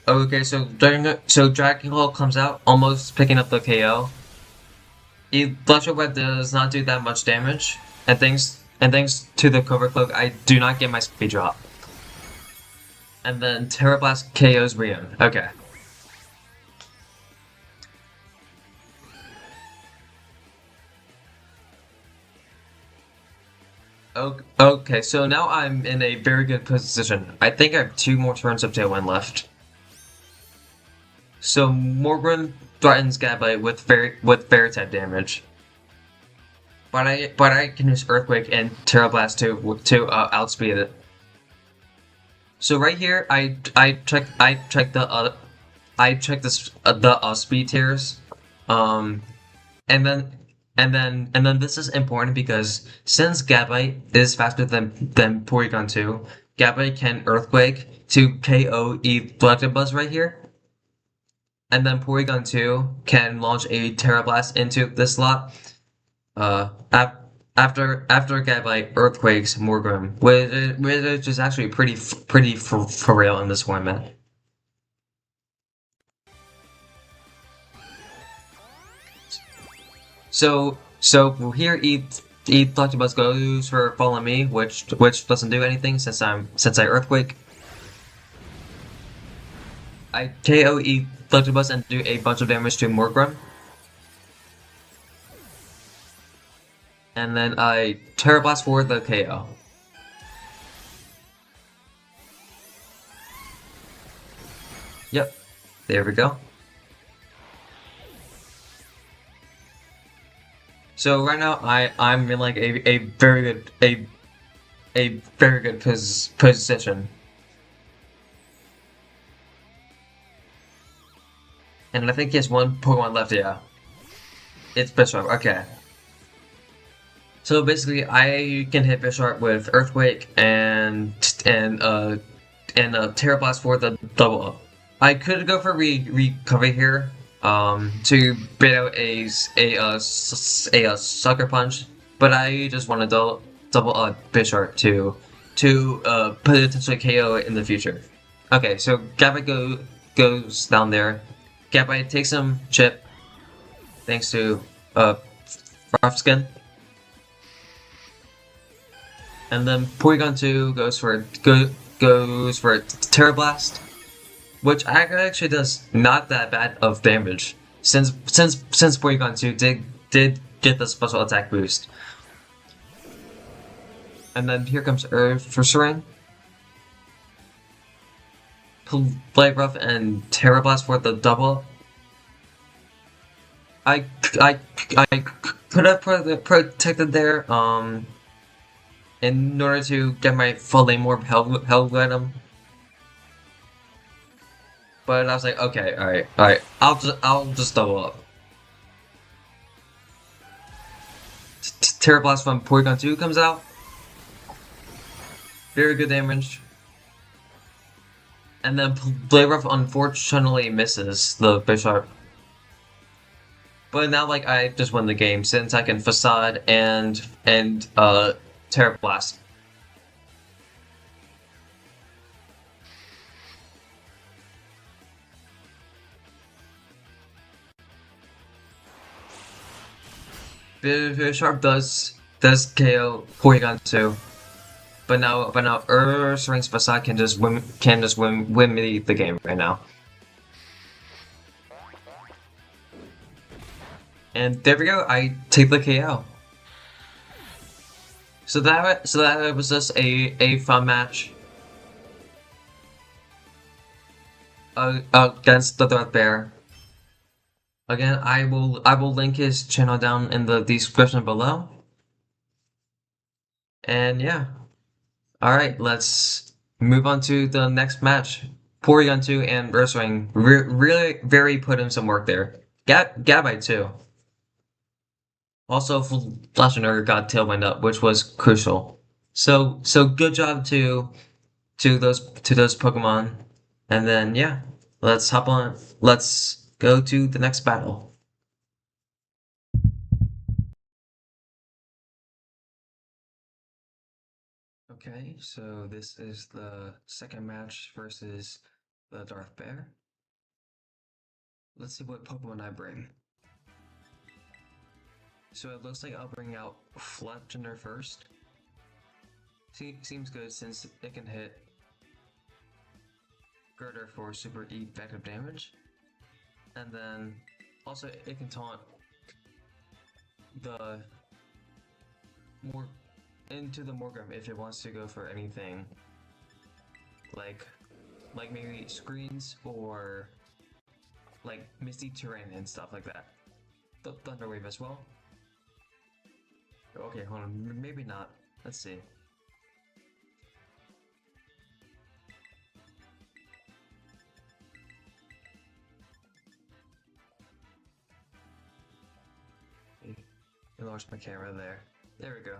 Okay, so Dragon Claw comes out, almost picking up the KO. Electro Web does not do that much damage, and thanks to the Cover Cloak, I do not get my speed drop. And then Terra Blast KOs Brionne. Okay. Okay, so now I'm in a very good position. I think I have 2 more turns of Tailwind left. So Morgan threatens Gabite with fairy type damage. But I can use Earthquake and Terra Blast to outspeed it. So right here, I check the speed tiers, and then this is important because since Gabite is faster than Porygon 2, Gabite can Earthquake to KO Electabuzz right here. And then Porygon 2 can launch a Terra Blast into this slot. after Gabite, Earthquakes, Morgrim, which is actually pretty for real in this format. So here eat Octopus goes for Fall on Me, which doesn't do anything since I Earthquake. I KO eat Octopus and do a bunch of damage to Morgrim. And then I Terra Blast for the KO. Yep, there we go. So right now I'm in like a very good a very good position. And I think he has one Pokemon left, yeah. It's Bisharp, okay. So basically I can hit Bisharp with Earthquake and Terra Blast for the double up. I could go for recovery here, to bait out a sucker punch, but I just want to double Bisharp to potentially KO it in the future. Okay, so Gabite goes down there. Gabite takes some chip, thanks to Rough Skin. And then Porygon 2 goes for Terra Blast, which actually does not that bad of damage since Porygon 2 did get the special attack boost. And then here comes Earth Ring, Blade Rough and Terra Blast for the double. I could have protected there in order to get my fully more health item. But I was like, okay, alright, I'll just double up. Terra Blast from Porygon 2 comes out. Very good damage. And then Blade Rough unfortunately misses the Bisharp. But now, like, I just won the game since I can Facade and Terra Blast. Bisharp does KO Porygon 2. But now Ursaring's Facade can just win me the game right now. And there we go, I take the KO. So that was just a fun match against the Darth Bear. Again, I will link his channel down in the description below. And yeah. Alright, let's move on to the next match. Porygon 2 and Ursaring really very put in some work there. Gabite too. Also, Flash and Urgot got Tailwind up, which was crucial. So good job to those Pokemon. And then yeah, let's hop on. Let's go to the next battle. Okay, so this is the second match versus the Darth Bear. Let's see what Pokemon I bring. So it looks like I'll bring out Fletchner first. Seems good since it can hit Girder for super effective damage. And then also it can taunt the more into the Morgrim if it wants to go for anything like maybe screens or like misty terrain and stuff like that. The Thunder Wave as well. Okay, hold on, maybe not. Let's see. Enlarge my camera there. There we go.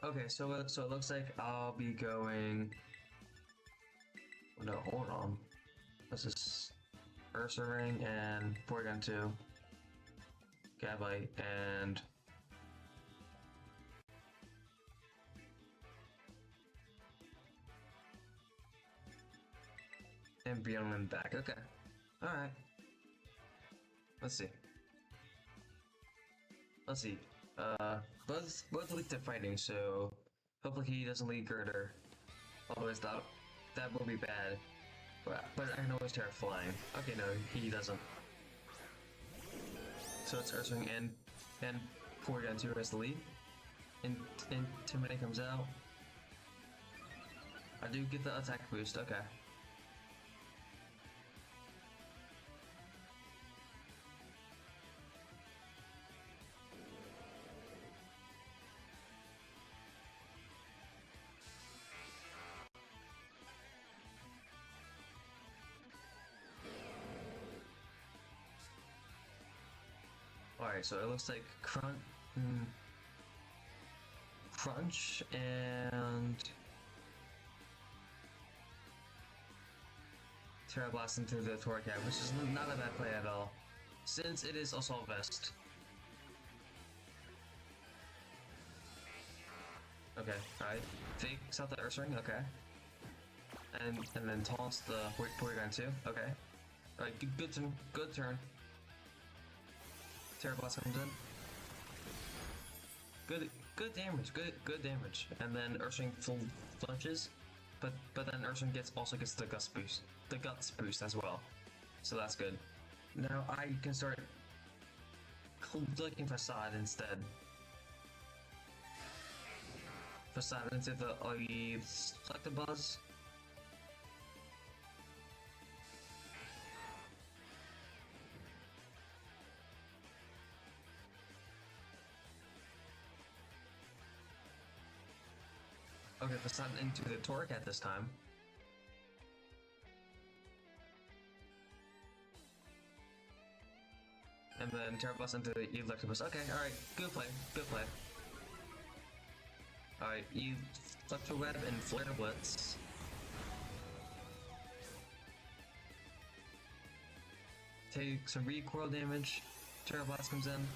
Okay, so it looks like I'll be going. Oh, no, hold on. Let's just Ursaring and Porygon 2. Gabite and Brionne back. Okay. Alright. Let's see. Both lead to fighting, so hopefully he doesn't lead Girder. Otherwise that will be bad. But I know he's Terraflying. Okay, no, he doesn't. So it's Ursaring and Porygon 2 as the lead. Intimidate comes out. I do get the attack boost, okay. Alright, so it looks like Crunch and Terra Blast into the Torcat, which is not a bad play at all, since it is Assault Vest. Okay, alright. Fakes out the Ursaring, okay. And then taunts the Porygon 2, okay. Alright, good turn. Terra Blast comes in. Good damage. And then Ursaring flinches, but then Ursaring also gets the guts boost as well. So that's good. Now I can start clicking Facade instead. Facade into the Electabuzz. Okay, Facade into the Torcat this time. And then Terra Blast into the Electabuzz. Okay, alright, good play. Alright, Electroweb and Flare Blitz. Take some recoil damage. Terra Blast comes in.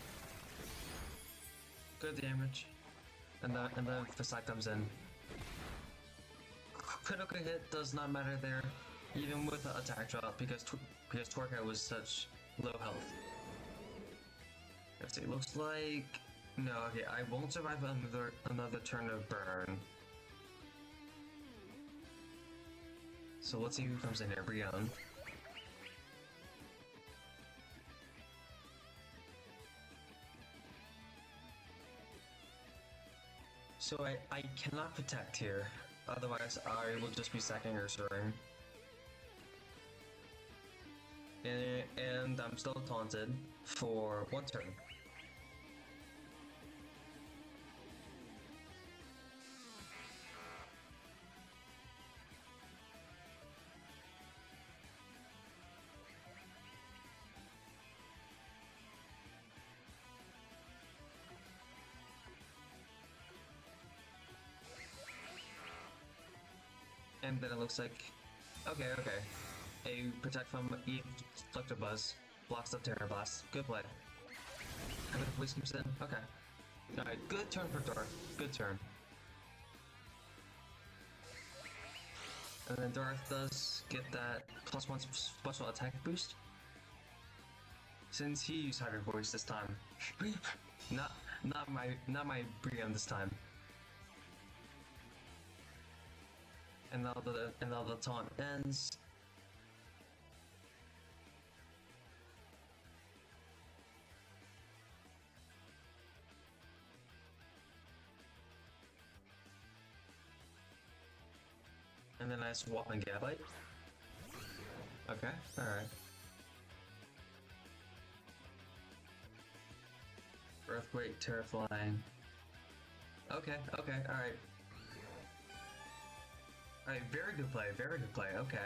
Good damage. And then Facade comes in. Critical hit does not matter there, even with the attack drop, because Torcat was such low health. Let's see, looks like... No, okay, I won't survive another turn of burn. So let's see who comes in here. Brionne. So I cannot protect here, otherwise I will just be sacking Ursaring. And I'm still taunted for one turn. And then it looks like, okay. A protect from Electabuzz blocks the Terra Blast. Good play. And then police comes in. Okay. Alright, good turn for Darth. Good turn. And then Darth does get that +1 special attack boost. Since he used Hyper Voice this time. not my Brionne this time. And now the taunt ends. And then I swap and Gabite. Okay, alright. Earthquake, Terraflying. Okay, alright. Alright, very good play, okay.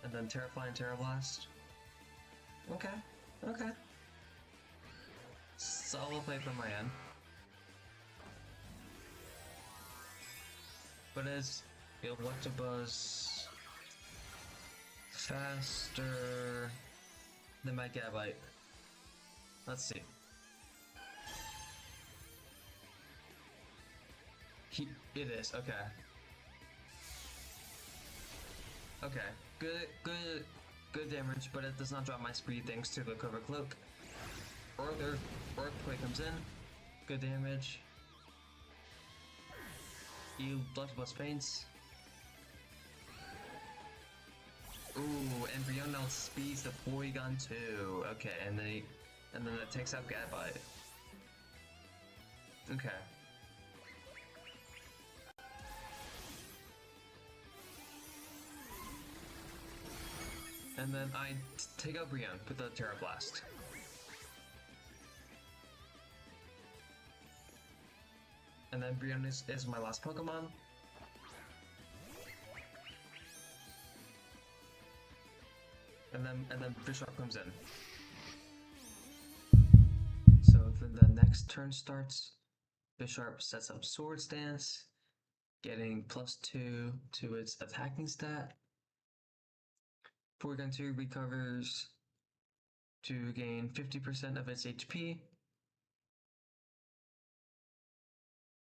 And then Terraflying, Terra Blast. Okay. Solid play from my end. But as Electabuzz faster than my Gabite. Let's see. It is, okay. Okay, good damage, but it does not drop my speed thanks to the cover cloak. Earthquake comes in, good damage. You Blunderbuss faints. Ooh, and Brion now speeds the Porygon too. Okay, and then it takes out Gabite. Okay. And then I take out Brion with the Terra Blast. And then Brion is my last Pokemon. And then Bisharp comes in. So then the next turn starts. Bisharp sets up Swords Dance, getting +2 to its attacking stat. Porygon 2 recovers to gain 50% of its HP.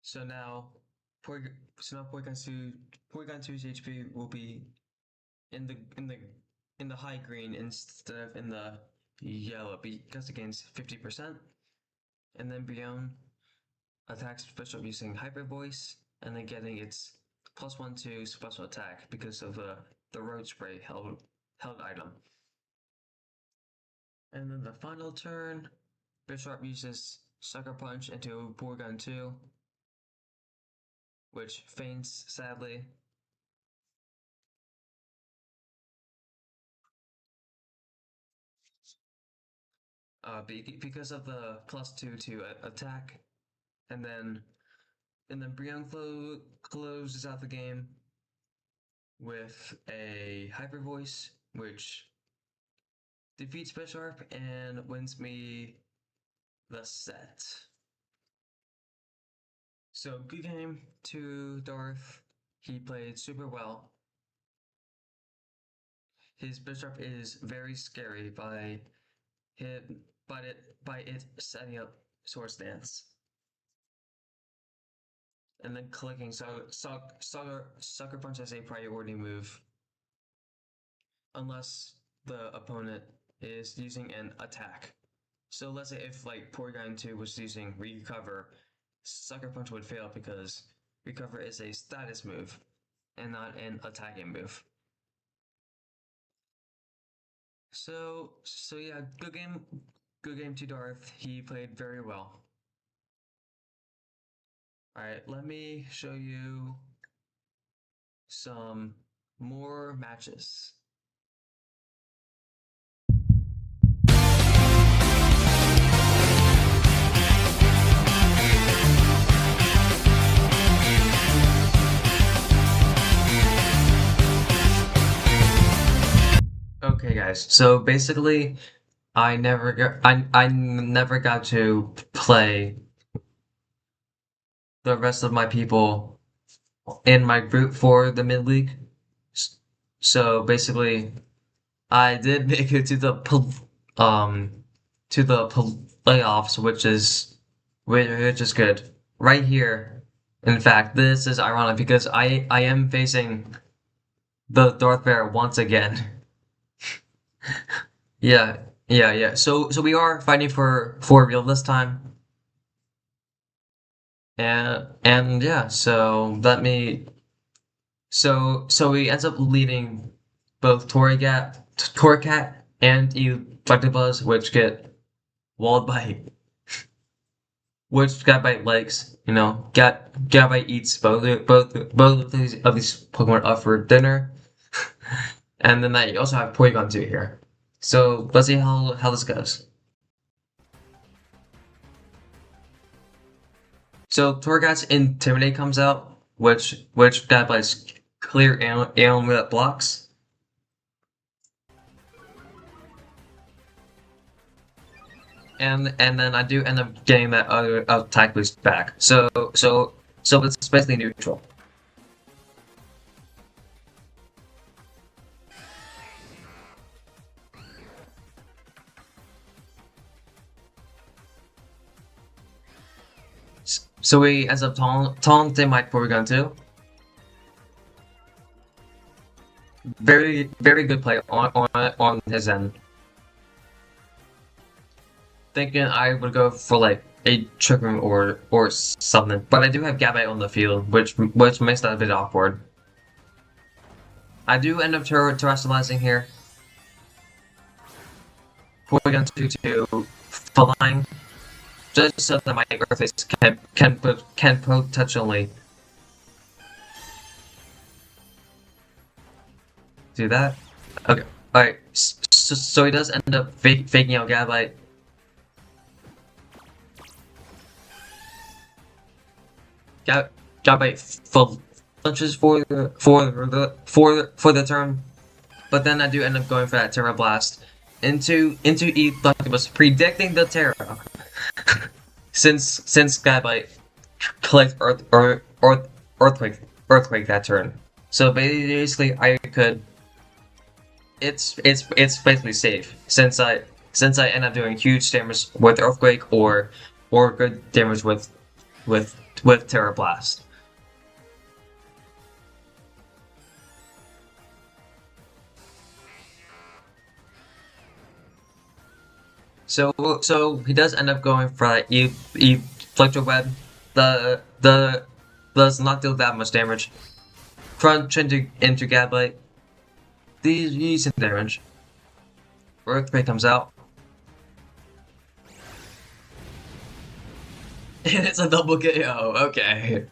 So now Porygon 2's HP will be in the high green instead of in the yellow because it gains 50%. And then Brion attacks Bisharp using Hyper Voice and then getting its +1 to special attack because of the Road Spray held item. And then the final turn, Bisharp uses Sucker Punch into Porygon 2, which faints sadly. Because of the +2 to attack, and then Brion closes out the game with a Hyper Voice, which defeats Bisharp and wins me the set. So good game to Darth. He played super well. His Bisharp is very scary by it setting up Swords Dance. And then clicking Sucker Punch as a priority move. Unless the opponent is using an attack. So let's say if like Porygon 2 was using Recover, Sucker Punch would fail because Recover is a status move and not an attacking move. So yeah, good game to Darth. He played very well. Alright, let me show you some more matches. Okay guys, so basically I never got to play the rest of my people in my group for the mid league. So basically I did make it to the playoffs, which is good. Right here. In fact, this is ironic because I am facing the Darth Bear once again. Yeah. So we are fighting for real this time. And yeah, so he ends up leading both Torracat and Electabuzz, which get walled by Gabite likes, Gabite eats both of these Pokemon up for dinner. And then you also have Porygon 2 here. So let's see how this goes. So Torracat's Intimidate comes out, which Gabite's clear ailment blocks. And then I do end up getting that other attack boost back. So it's basically neutral. So he ends up taunting my Porygon too. Very good play on his end. Thinking I would go for like a trick room or something, but I do have Gabite on the field, which makes that a bit awkward. I do end up terrestrializing here. Porygon 2 flying, just so that my Earthquakes can potentially do that. Okay, alright. So he does end up faking out Gabite. Gabite full punches for the turn, but then I do end up going for that Terra Blast into E like it was predicting the Terra. since Gabite collect earthquake that turn. So basically I could it's basically safe since I end up doing huge damage with Earthquake or good damage with Terra Blast. So he does end up going for like E Flector Web. The does not deal that much damage. Crunch into Gabite. These decent damage. Earthquake comes out. And it's a double KO, okay.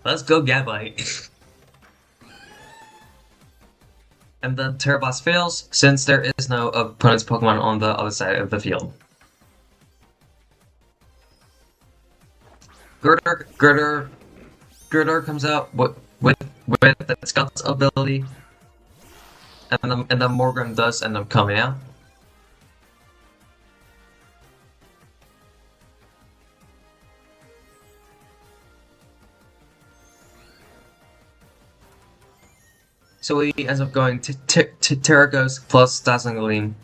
Let's go Gabite. And then Terra Blast fails, since there is no opponent's Pokemon on the other side of the field. Girder comes out with the Scout's ability, and then Morgan does end up coming out. So he ends up going to Terra Ghost plus Dazzling Gleam.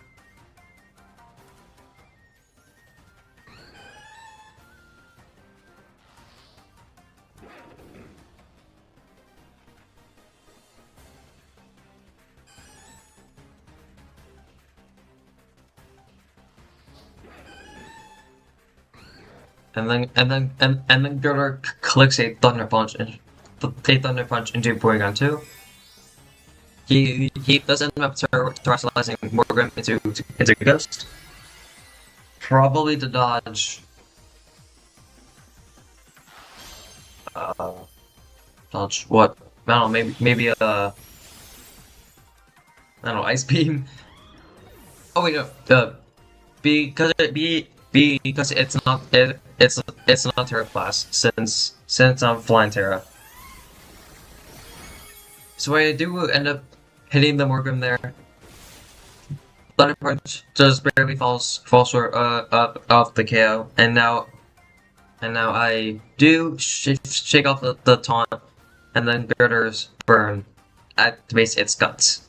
And then Girder clicks a Thunder Punch into Porygon 2. He does end up terrestrializing Morgan into Ghost. Probably to dodge dodge what? I don't know, maybe I don't know, Ice Beam. Oh wait, no, because it's not Terra class since I'm Flying Terra. So I do end up hitting the Morgan there. Thunder Punch just barely falls short of the KO, and now I do shake off the taunt, and then Girder's burn activates its guts.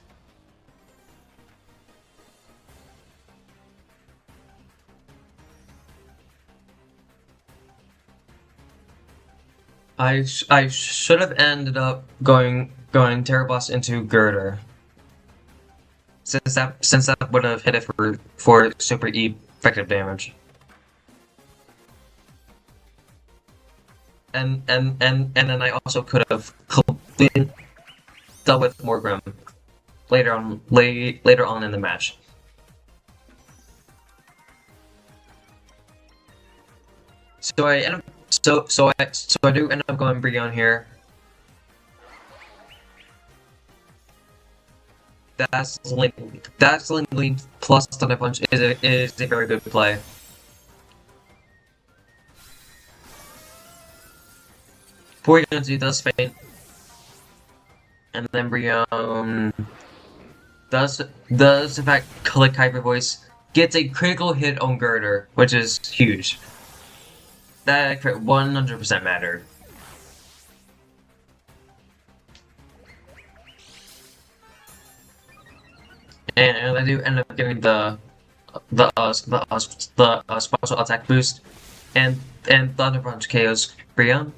I should have ended up going Terra Blast into Girder, since that would have hit it for super E effective damage. And then I also could have dealt with Morgrim later on in the match. So I end up so I do end up going Brionne here. Dazzling Gleam plus Thunder Punch is a very good play. Porygon 2 does faint, and then Brionne does in fact click Hyper Voice, gets a critical hit on Girder, which is huge. That 100% mattered. and I do end up getting the special attack boost, and Thunder Punch KOs Brion,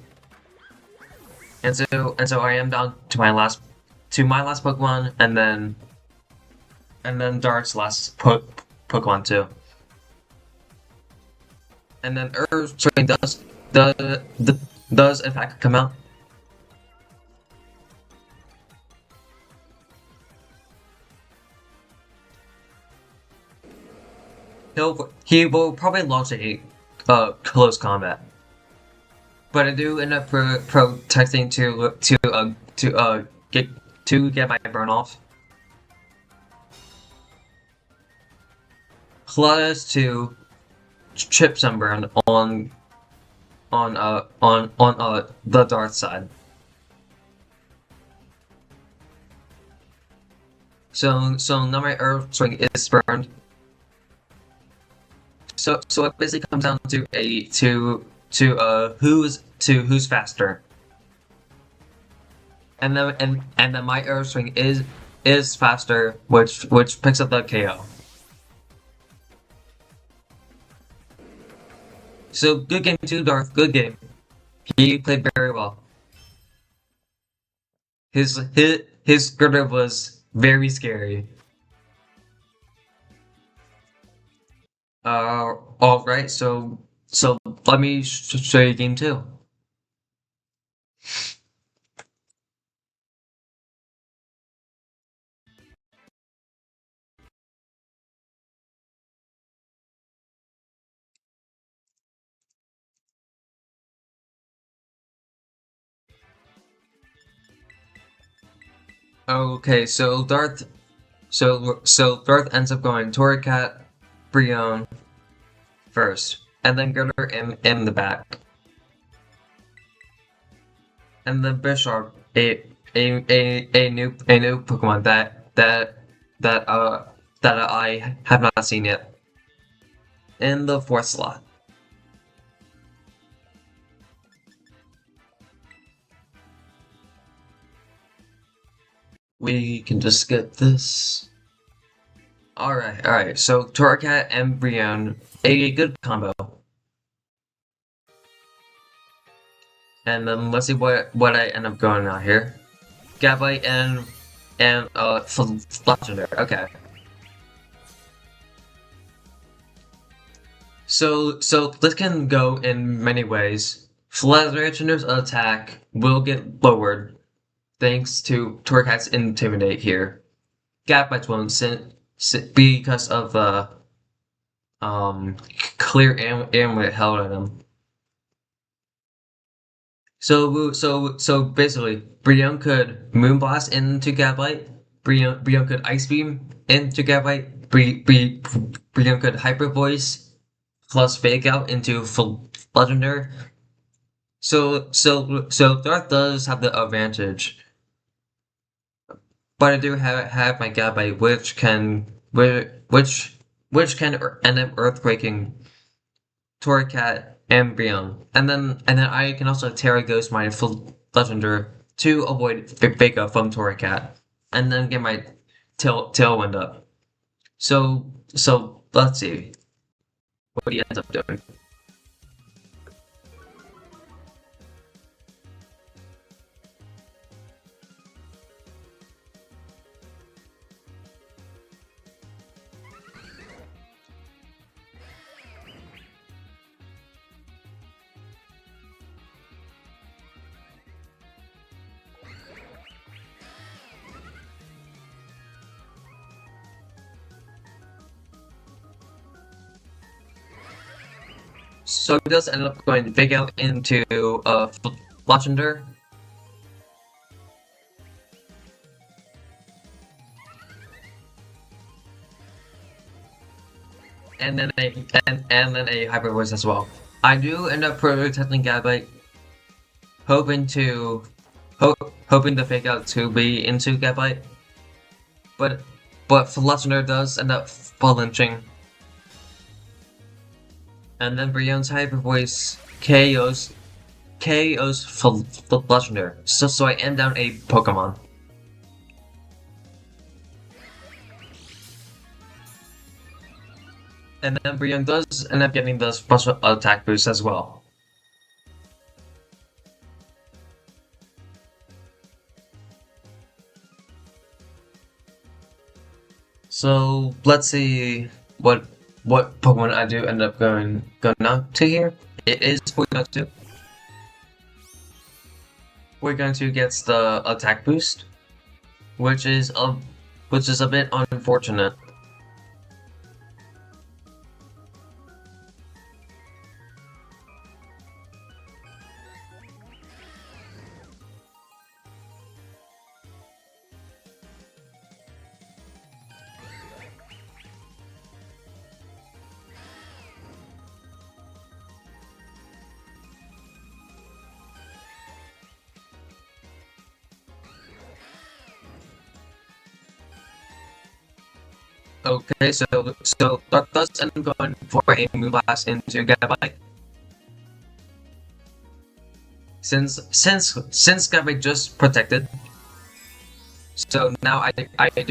and so I am down to my last Pokemon, and then Dark's last Pokemon too, and then Earth Swing does in fact come out. He will probably launch a close combat, but I do end up protecting to get my burn off. Plus to chip Sunburn on the Darth side. So now my Earth Swing is burned. So it basically comes down to who's faster. And then my Earth Swing is faster, which picks up the KO. So good game too, Darth. Good game. He played very well. His girder was very scary. All right. So let me show you game two. Okay, so Darth Darth ends up going Torracat, Brion first, and then Girder in the back, and then Bisharp, a new Pokemon that I have not seen yet, in the fourth slot. We can just skip this. Alright, so Torracat and Brion, a good combo. And then let's see what I end up going out here. Gabite and Legendary. Okay. So this can go in many ways. Legendary's attack will get lowered thanks to Torracat's Intimidate here. Gabite's won't because of the clear amulet held at him. So basically, Brion could Moonblast into Gabite. Brion could Ice Beam into Gabite. Brion could Hyper Voice plus Fake Out into Legendary. So Darth does have the advantage. But I do have my Gabite, which can end up earthquaking Torracat and Brion, and then I can also Terra Ghost my Legendary to avoid Fake Out from Torracat, and then get my Tailwind up. So let's see what he ends up doing. So he does end up going Fake Out into Legendary. And then a Hyper Voice as well. I do end up protecting Gabite, hoping the Fake Out to be into Gabite, but Legendary does end up flinching. And then Brion's Hyper Voice KOs for Legendary. So I end down a Pokemon. And then Brion does end up getting the special attack boost as well. So let's see what Pokemon I do end up going out to here. It is Porygon2. Porygon2 gets the attack boost, which is a bit unfortunate. Okay, so Dark does end up going for a Moonblast into Gabite. Since Gabite just protected, so now I do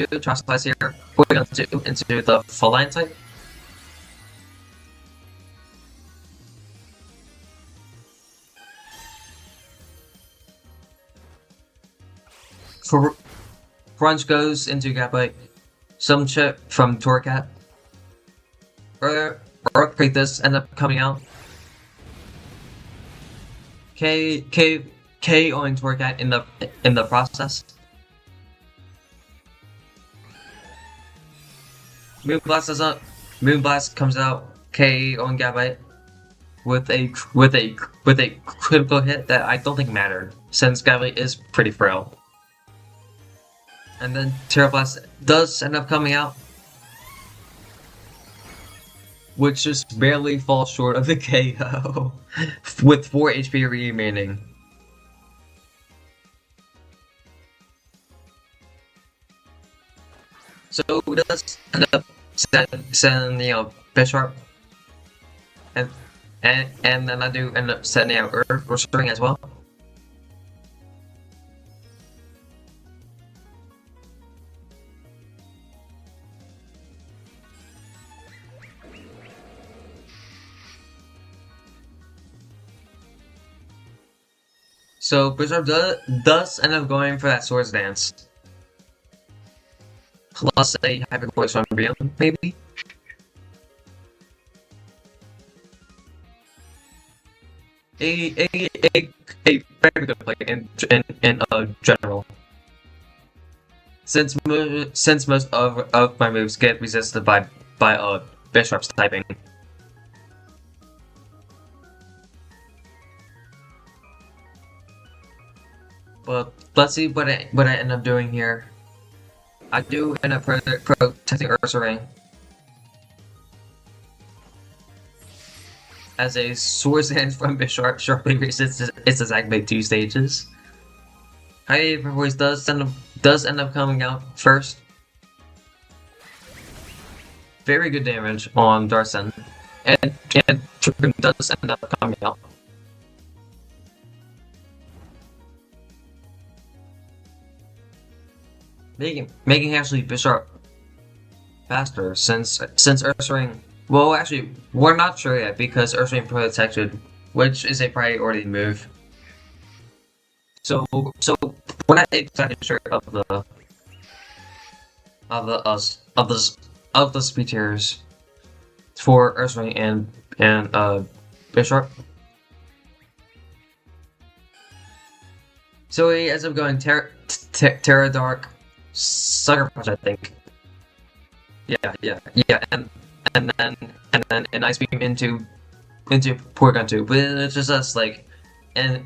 Terastallize here. We're going to do into the Feline type. Crunch goes into Gabite. Some chip from Torcat. Earthquake end up coming out. KOing Torcat in the process. Moonblast comes out. KOing Gabite with a critical hit that I don't think mattered, since Gabite is pretty frail. And then Terra Blast does end up coming out, which just barely falls short of the KO, with 4 HP remaining. So it does end up sending Bisharp, and then I do end up sending out Earth Restoring as well. So Bisharp does end up going for that Swords Dance. Plus a Hyper Voice from Brion, maybe? A very good play in general. Since most of my moves get resisted by Bisharp's typing. But let's see what I end up doing here. I do end up protecting Ursaring as a Swords Dance from Bisharp sharply resists its attack by 2 stages. Hyper Voice does end up coming out first. Very good damage on Darsen, and Trippin does end up coming out. Making actually Bisharp faster, since Ursaring. Well, actually, we're not sure yet because Ursaring protected, which is a priority move. So we're not exactly sure of the speed tiers for Ursaring and Bisharp. So he ends up going Terra Dark, Sucker Punch, I think. Yeah, and then an Ice Beam into Porygon2, but it's just like an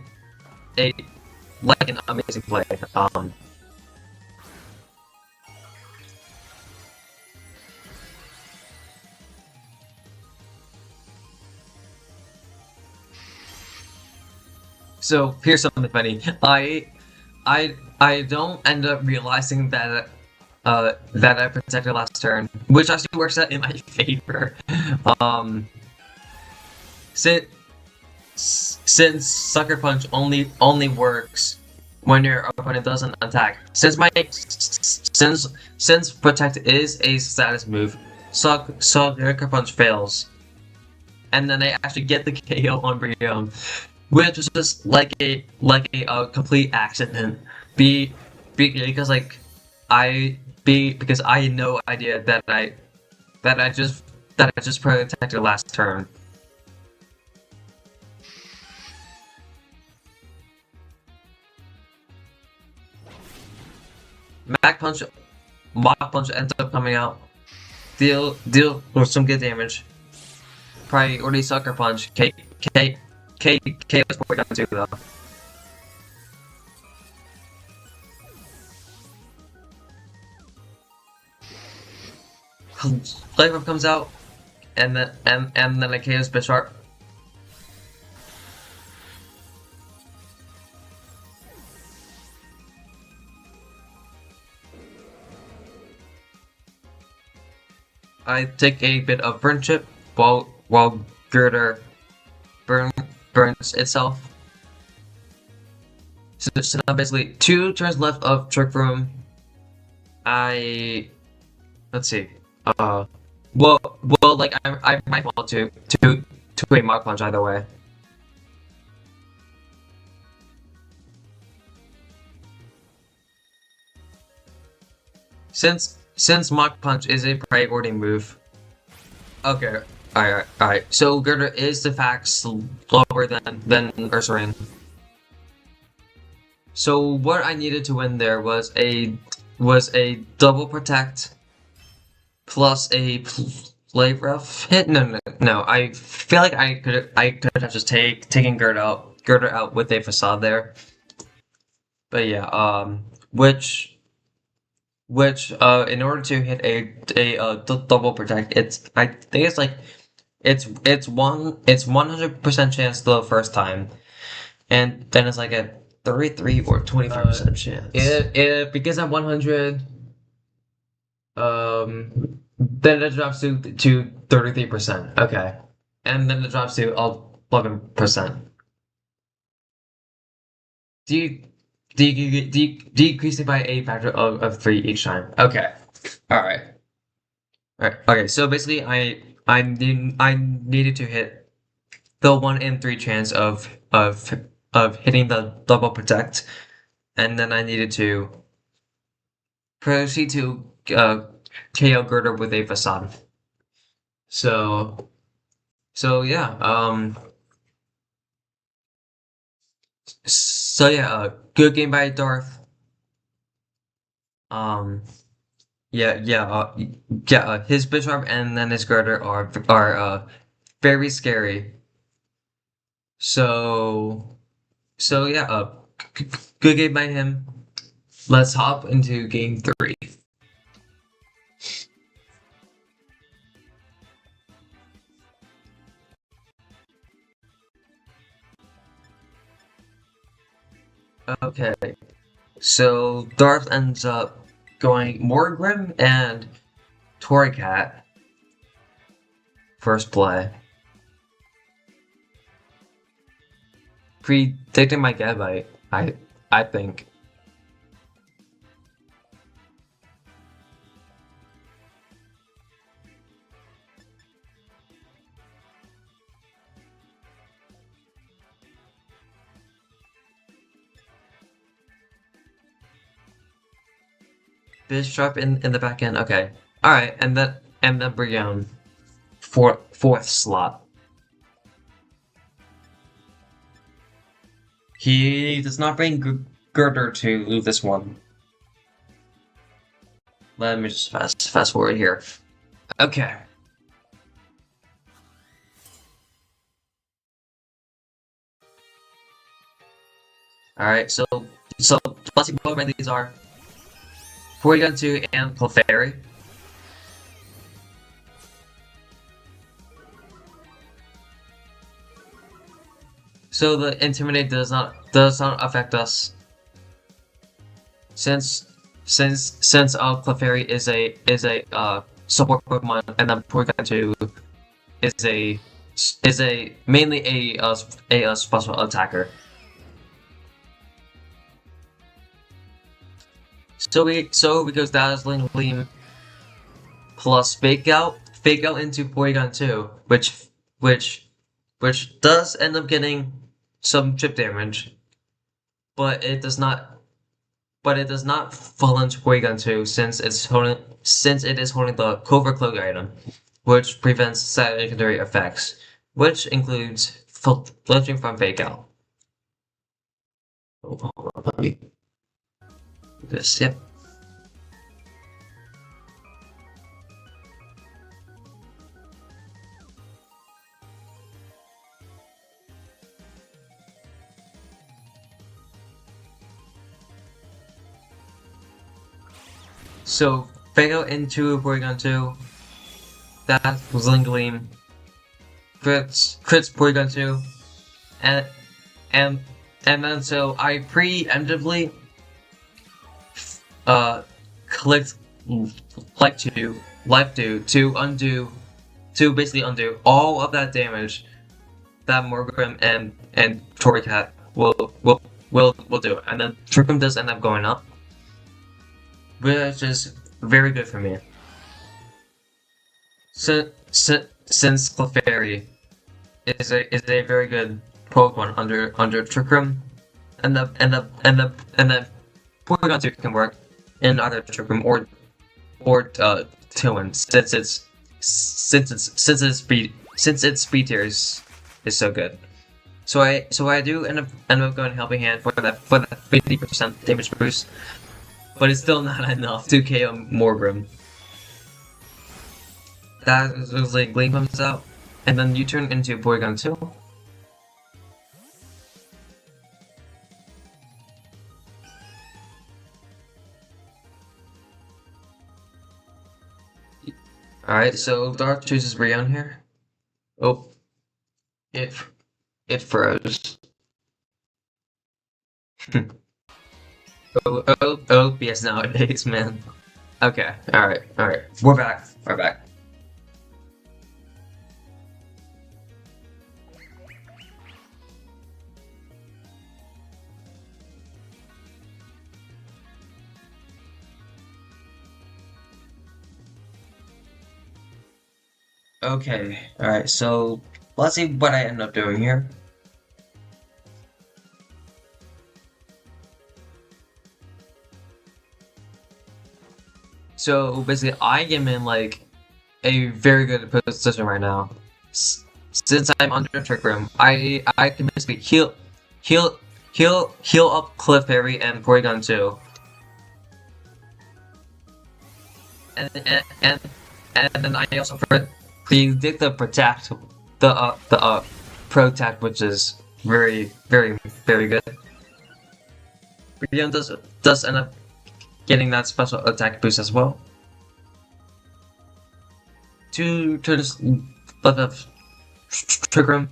amazing play. So here's something funny. I don't end up realizing that that I protected last turn, which actually works out in my favor. Since Sucker Punch only works when your opponent doesn't attack. Since Protect is a status move, Sucker Punch fails, and then they actually get the KO on Brion, which was just like a complete accident. Be, because like because I had no idea that I just protected last turn. Mach Punch, Mach Punch ends up coming out. Deal with some good damage. Priority Sucker Punch. K was probably down too though. Flavor comes out, and then a KO's Bisharp. I take a bit of friendship while Girder burns itself. So now basically 2 turns left of Trick Room. Let's see. Well, like I might fall to a Mach Punch either way. Since Mach Punch is a priority move. Okay, alright. So Girder is the fact slower than Ursaring. So what I needed to win there was a double protect plus a play rough hit. No. I feel like I could have just taken Girder out with a facade there. But yeah, which in order to hit a double protect, I think it's like it's 100% chance the first time, and then it's like a 33 or 25% chance. If because at 100, then it drops to 33%. Okay, and then it drops to 11%. Decreasing by a factor of 3 each time. Okay. Alright. Okay, so basically I needed to hit the 1 in 3 chance of hitting the double protect, and then I needed to proceed to KO Girder with a facade. So yeah, good game by Darth. His Bisharp and then his Girder are very scary. So yeah, good game by him. Let's hop into game 3. Okay, so Darth ends up going Morgrim and Torracat first play. Predicting my Gabite, I think. Bisharp in the back end. Okay. Alright, and then Brion fourth slot. He does not bring Girder to this one. Let me just fast forward here. Okay. Alright, so let's see what these are. Porygon 2 and Clefairy. So the Intimidate does not affect us. Since Clefairy is a support Pokemon, and then Porygon 2 is mainly a special attacker. So we goes Dazzling Gleam plus Fake Out, fake out into Porygon 2, which which does end up getting some chip damage, but it does not fall into Porygon 2 since it is holding the Covert Cloak item, which prevents secondary effects, which includes flinching from fake out. Oh, hold on, let me do this. Yep. So fake out into Porygon 2. That was Gleam. Crits Porygon 2. And and and then so I preemptively clicked life do to undo to basically undo all of that damage that Morgrim and Torracat will do. And then Trick'em does end up going up, which is very good for me. Since Clefairy is a very good Pokemon under Trick Room, and the Porygon 2 can work in either Trick Room or Tillin since its speed tier is so good. So I do end up going Helping Hand for that 50% damage boost, but it's still not enough to KO Morgrim. That was like Gleam comes out, and then you turn into Porygon 2. Alright, so Dark chooses Rion here. Oh. It froze. OBS nowadays, man. Okay, alright. We're back. Okay, alright, so let's see what I end up doing here. So basically, I am in like a very good position right now. Since I'm under Trick Room, I can basically heal up Clefairy and Porygon 2. And then I also predict the protect, which is very good. Rion does end up getting that special attack boost as well. To just let the trigger him.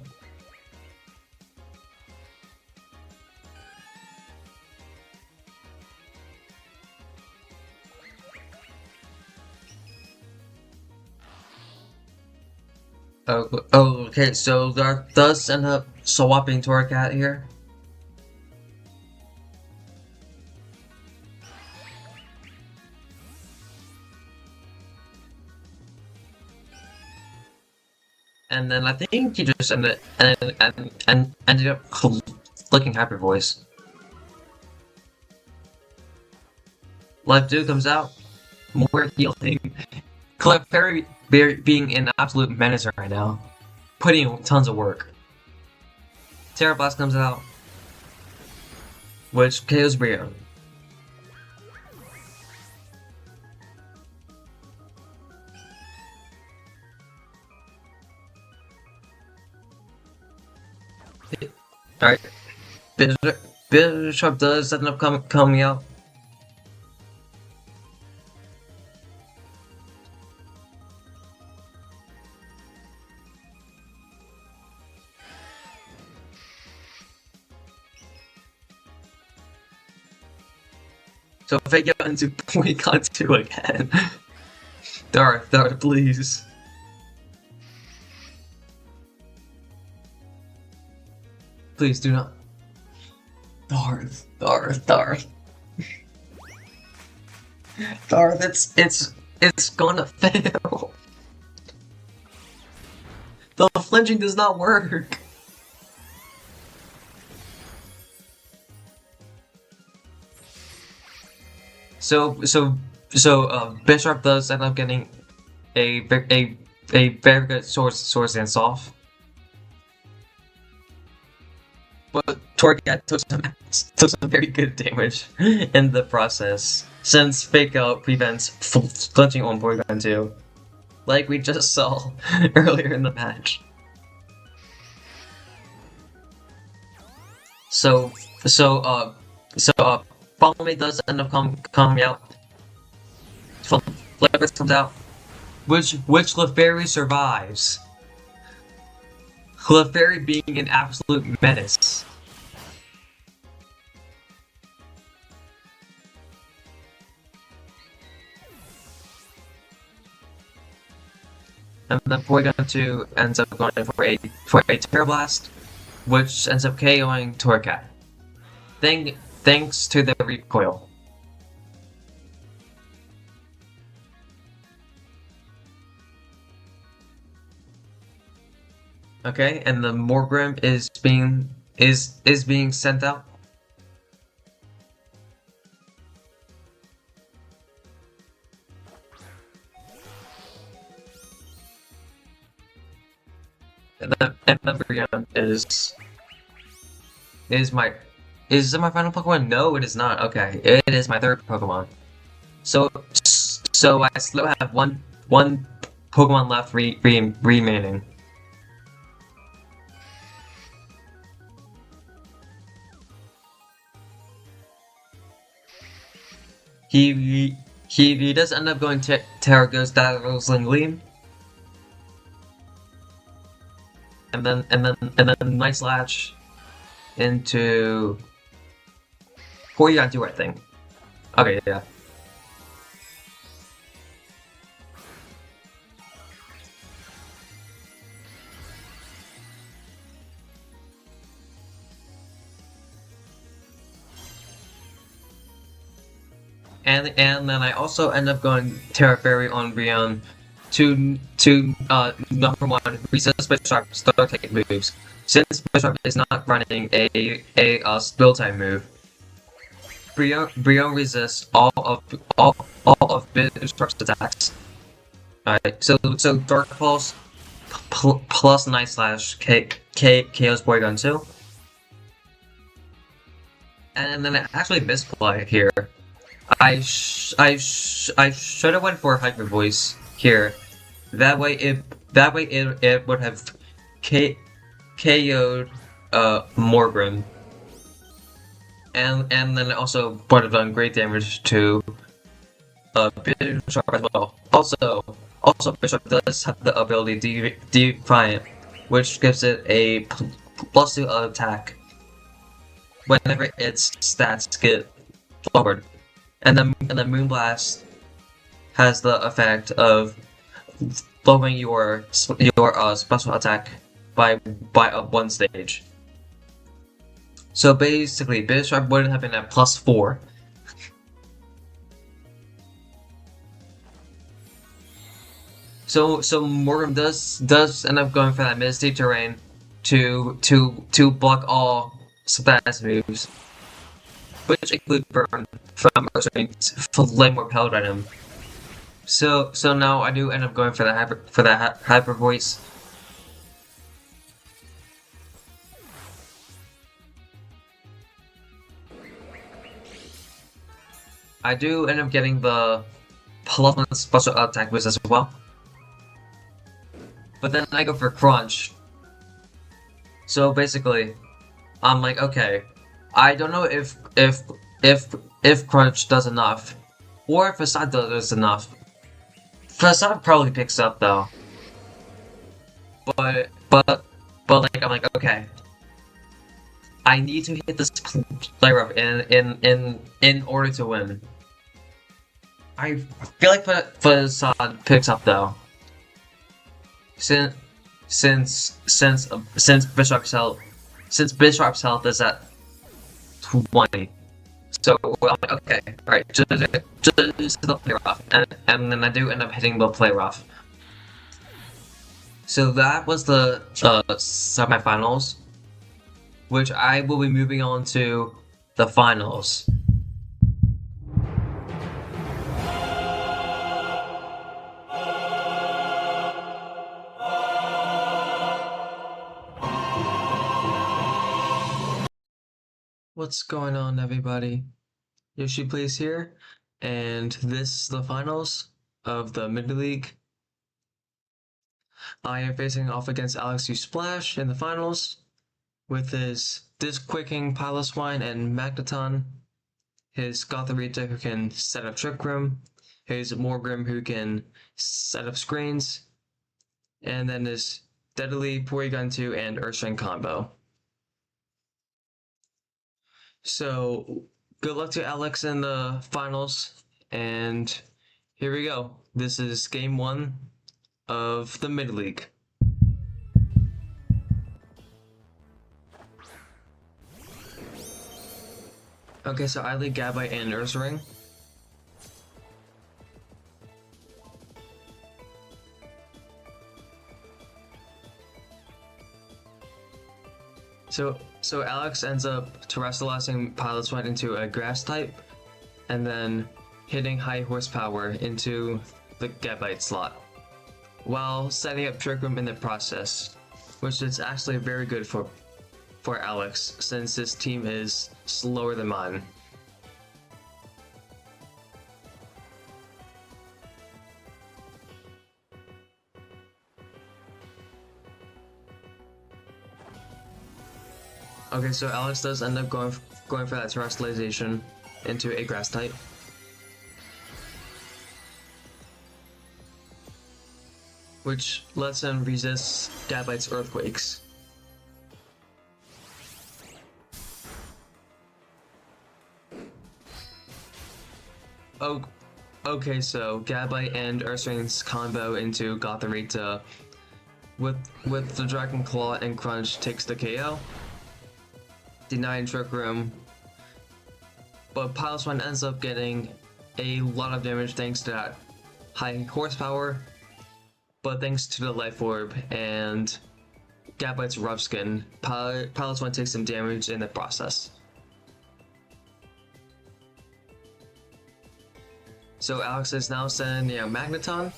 Okay, so Dark does end up swapping Torracat here. And then I think he just ended up clicking Hyper Voice. Life 2 comes out. More healing. Clefairy being an absolute menace right now. Putting in tons of work. Terra Blast comes out. Which KOs Rion. Alright. Bishop does end up coming out. So if I get into Porygon 2 again. Darth, please. Please do not. Darth. Darth, it's gonna fail. The flinching does not work. Bishop does end up getting a very good source dance off. But Torgat took some very good damage in the process, since Fake Out prevents flinching on Porygon 2, like we just saw earlier in the match. So, Palme does end up coming out. Flippers comes out, which Clefairy survives. Clefairy being an absolute menace. And then Porygon 2 ends up going for a Terra Blast, which ends up KOing Torcat. Thanks to the recoil. Okay, and the Morgrim is being sent out. And the Brion is it my final Pokemon? No, it is not. Okay, it is my third Pokemon. So I still have one Pokemon left remaining. He does end up going to Terrago's Dazzling Gleam. And then Nice Latch into Porygon 2, I think. Okay, yeah. And then I also end up going Terra Fairy on Brion to number 1 resist Bishop start taking moves. Since Bishop is not running a spill type move, Brion resists all of Bishop's attacks. Alright, so Dark Pulse plus Night Slash KO's Porygon 2. And then I actually misplay here. I should have went for Hyper Voice here. That way it would have KO'd Morgrim. And then it also would have done great damage to Bishop as well. Also Bishop does have the ability Defiant, which gives it a +2 attack whenever its stats get lowered. And then Moonblast has the effect of lowering your special attack by 1 stage. So basically, Bishop would have been at +4. So Morgrim does end up going for that Misty Terrain to block all status moves, which include Burn from Flame Repelled item. So now I do end up going for that Hyper Voice. I do end up getting the +1 special attack boost as well. But then I go for Crunch. So basically, I'm like, okay, I don't know if Crunch does enough, or if Facade does enough. Facade probably picks up though. But like, I'm like, okay, I need to hit this player up in order to win. I feel like Facade picks up though. Since Bishop's health is at 20. So I'm like, okay, alright, just the play rough. And then I do end up hitting the play rough. So that was the semifinals, which I will be moving on to the finals. What's going on, everybody? Yoshi Plays here, and this is the finals of the Mid League. I am facing off against AlexUsedSplash in the finals with his Disc Quaking Piloswine and Magneton, his Gotharita who can set up Trick Room, his Morgrim who can set up screens, and then his Deadly Porygon 2 and Earthstring combo. So good luck to Alex in the finals, and here we go. This is game 1 of the Mid League. Okay, so I lead Gabite and Ursaring. So Alex ends up terrestrializing Piloswine into a grass type, and then hitting high horsepower into the Gabite slot, while setting up Trick Room in the process, which is actually very good for Alex, since his team is slower than mine. Okay, so Alex does end up going for that terrestrialization into a grass type. Which lets him resist Gabite's earthquakes. Oh, okay, so Gabite and Earthstring's combo into Gotharita with the Dragon Claw and Crunch takes the KO, denying Trick Room, but Piloswine ends up getting a lot of damage thanks to that high horsepower, but thanks to the Life Orb and Gabite's Rough Skin, Piloswine takes some damage in the process. So Alex is now sending a Magneton.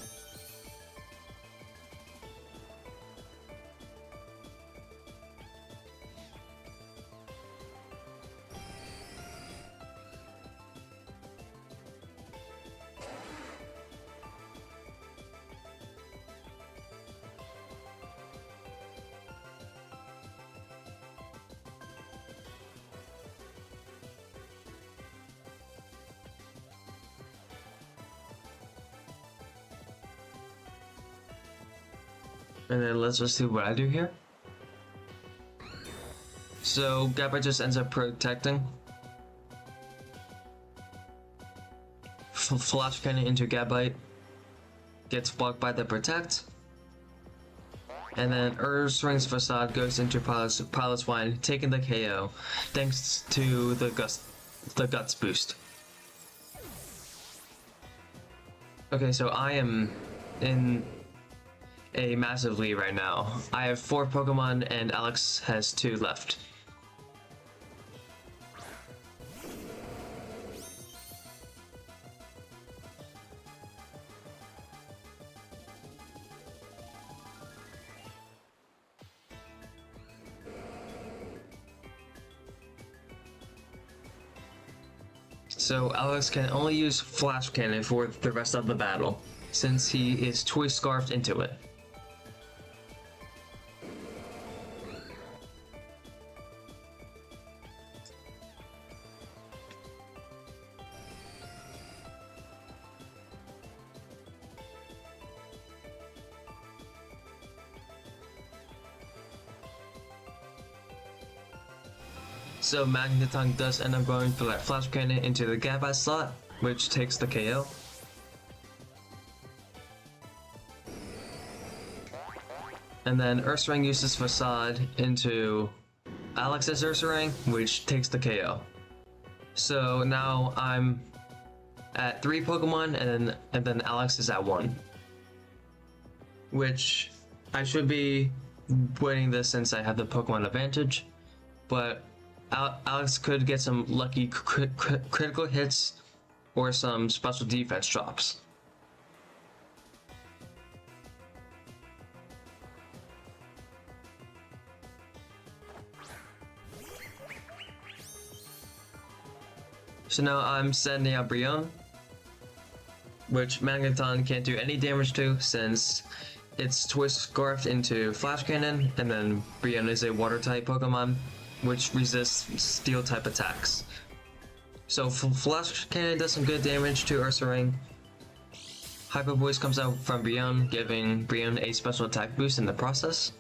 And then let's just see what I do here. So Gabite just ends up protecting. Flash Cannon into Gabite. Gets blocked by the protect. And then Ursaring's Facade goes into Piloswine, taking the KO, thanks to the Guts boost. Okay, so I am in a massive lead right now. I have 4 Pokemon and Alex has 2 left. So Alex can only use Flash Cannon for the rest of the battle, since he is Choice Scarfed into it. So Magneton does end up going for that Flash Cannon into the Gabite slot, which takes the KO. And then Ursaring uses Facade into Alex's Ursaring, which takes the KO. So now I'm at 3 Pokemon, and then Alex is at 1. Which I should be winning this since I have the Pokemon advantage, but Alex could get some lucky critical hits or some special defense drops. So now I'm sending out Brion, which Magneton can't do any damage to since it's Twist Scarfed into Flash Cannon, and then Brion is a Water type Pokemon, which resists Steel type attacks. So Flash Cannon does some good damage to Ursaring. Hyper Voice comes out from Brion, giving Brion a special attack boost in the process.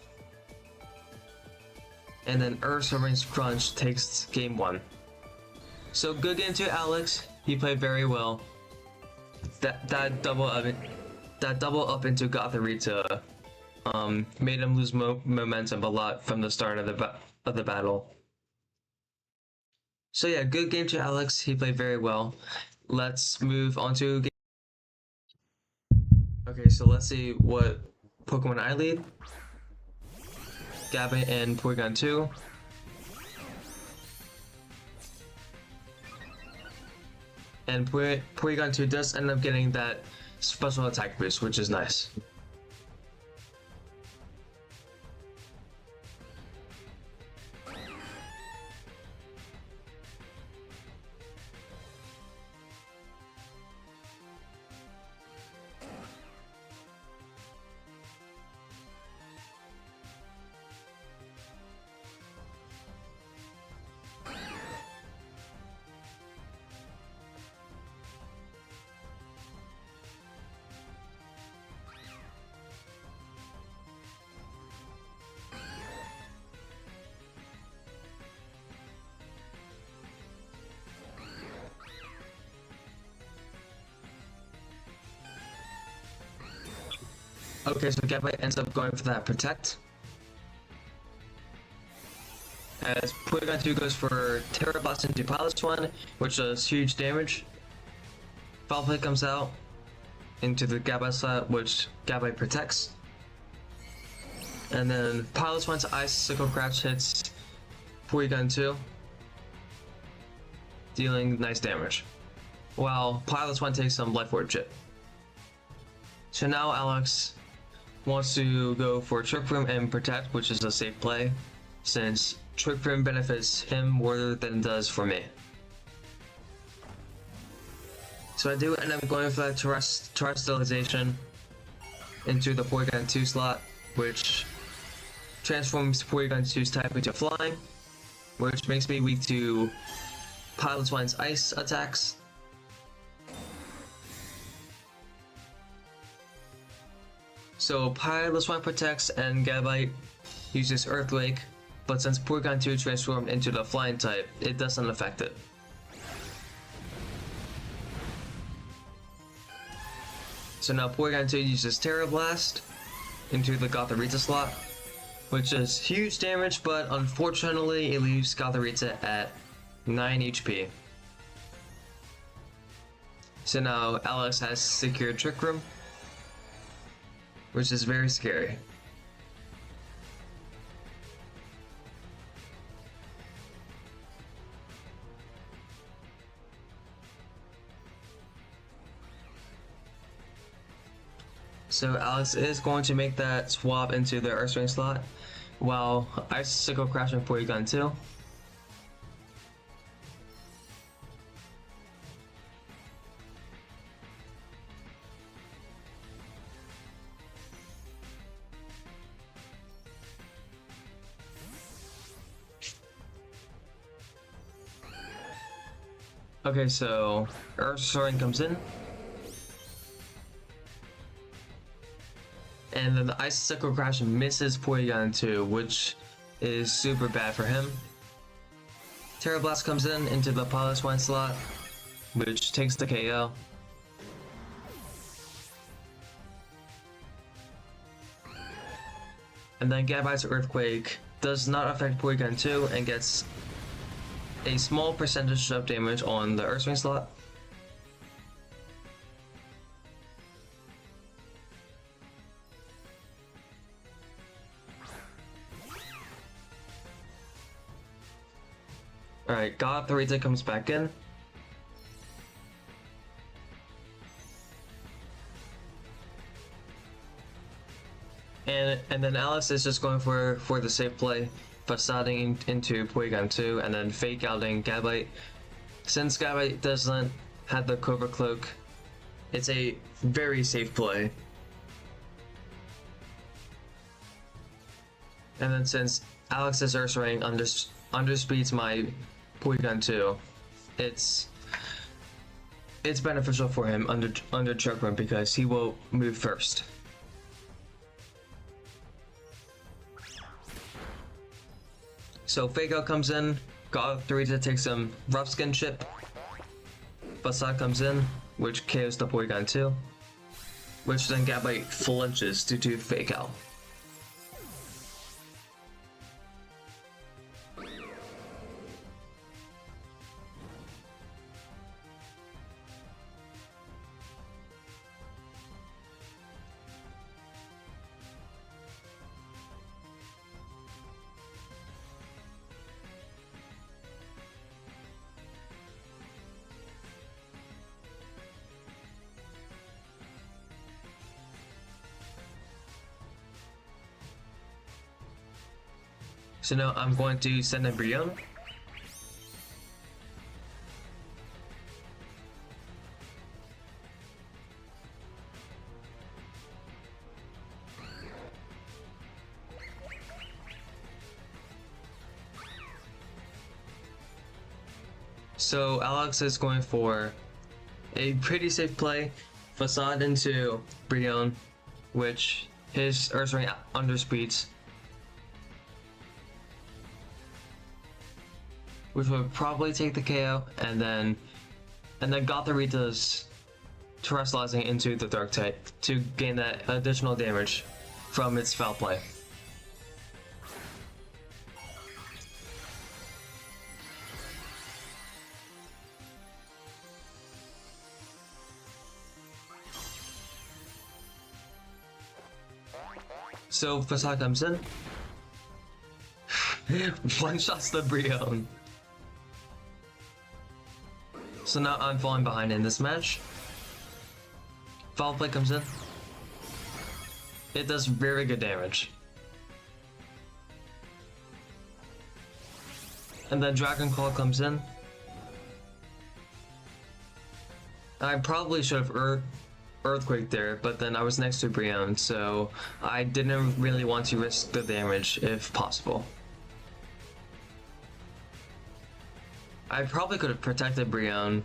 And then Ursaring's Crunch takes game 1. So good game to Alex. He played very well. That double up into Gothorita made him lose momentum a lot from the start of the battle. So yeah, good game to Alex. He played very well. Let's move on to game. Okay, so let's see what Pokemon I lead. Gabite and Porygon 2. And Porygon 2 does end up getting that special attack boost, which is nice. Okay, so Gabite ends up going for that Protect. As Porygon 2 goes for Terra Blast into Pilot's 1, which does huge damage. Foul Play comes out into the Gabite slot, which Gabite protects. And then Pilot's 1's Icicle Crash hits Porygon 2, dealing nice damage, while Pilot's 1 takes some Life Orb chip. So now Alex wants to go for Trick Room and Protect, which is a safe play, since Trick Room benefits him more than it does for me. So I do end up going for that Terrestrialization into the Porygon 2 slot, which transforms Porygon 2's type into Flying, which makes me weak to Pilot's 1's Ice attacks. So Pilot's 1 protects and Gabite uses Earthquake, but since Porygon 2 transformed into the Flying type, it doesn't affect it. So now Porygon 2 uses Terra Blast into the Gothorita slot, which does huge damage, but unfortunately it leaves Gothorita at 9 HP. So now Alex has secured Trick Room, which is very scary. So Alex is going to make that swap into the Ursaring slot, while Icicle Crashing Porygon 2. Okay, so Ursaring comes in. And then the Icicle Crash misses Porygon 2, which is super bad for him. Terra Blast comes in into the Pilot's 1 slot, which takes the KO. And then Gabite's Earthquake does not affect Porygon 2 and gets a small percentage of damage on the Ursaring slot. Alright, Gothorita comes back in. And then Alex is just going for the safe play, facading into Porygon 2 and then fake outing Gabite. Since Gabite doesn't have the Cobra Cloak, it's a very safe play. And then since Alex's Ursaring underspeeds my Porygon 2, it's beneficial for him under Choke Run because he will move first. So Fake Out comes in, Gothorita takes some Rough Skin Chip, Facade comes in, which KOs the Porygon 2, which then Gabite flinches due to Fake Out. So now I'm going to send in Brion. So Alex is going for a pretty safe play, Facade into Brion, which his Ursaring underspeeds, which would probably take the KO, and then Gothorita's Terrestrializing into the Dark type to gain that additional damage from its foul play. So Facade comes in, one shots the Brion. So now I'm falling behind in this match. Foul play comes in. It does very good damage. And then Dragon Claw comes in. I probably should have Earthquake there, but then I was next to Brion, so I didn't really want to risk the damage if possible. I probably could have protected Brion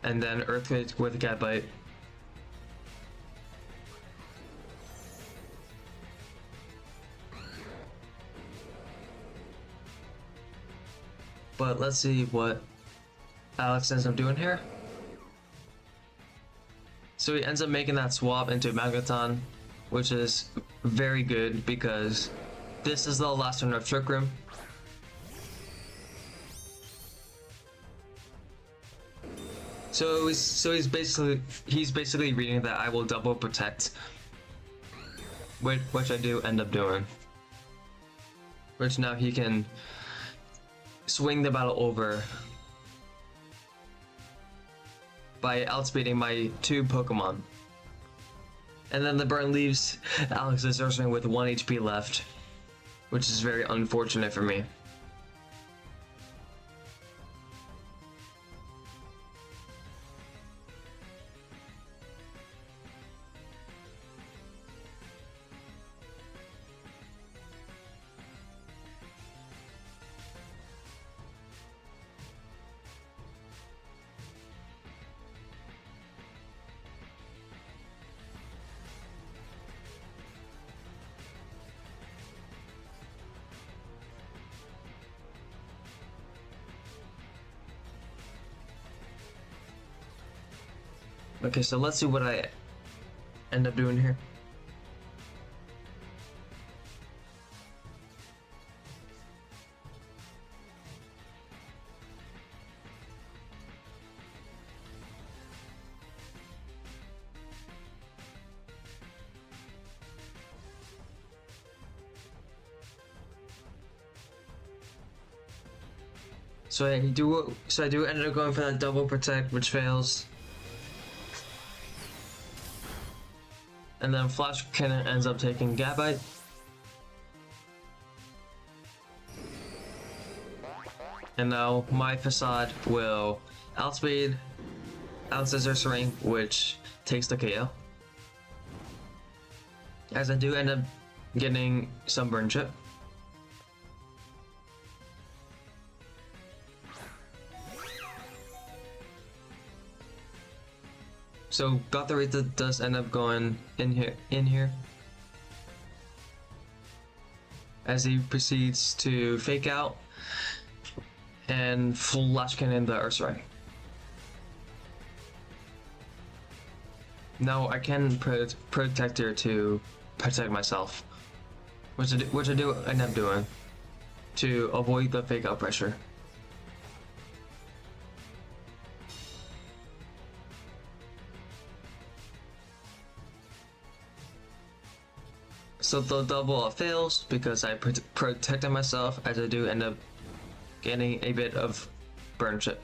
and then Earthquake with Gabite. But let's see what Alex ends up doing here. So he ends up making that swap into Magneton, which is very good because this is the last turn of Trick Room. So he's basically reading that I will double protect, which I do end up doing. Which now he can swing the battle over by outspeeding my two Pokemon. And then the burn leaves Alex's Ursaring with 1 HP left, which is very unfortunate for me. Okay, so let's see what I end up doing here. So I do end up going for that double protect, which fails. And then Flash Cannon ends up taking Gabite. And now my Facade will outspeed Alex's Ursaring, which takes the KO. As I do end up getting some burn chip. So Gotharita does end up going in here. As he proceeds to fake out and Flash Cannon the Ursaring. Now I can protect her to protect myself, which I do end up doing to avoid the fake out pressure. So the double up fails because I protected myself, as I do end up getting a bit of burn chip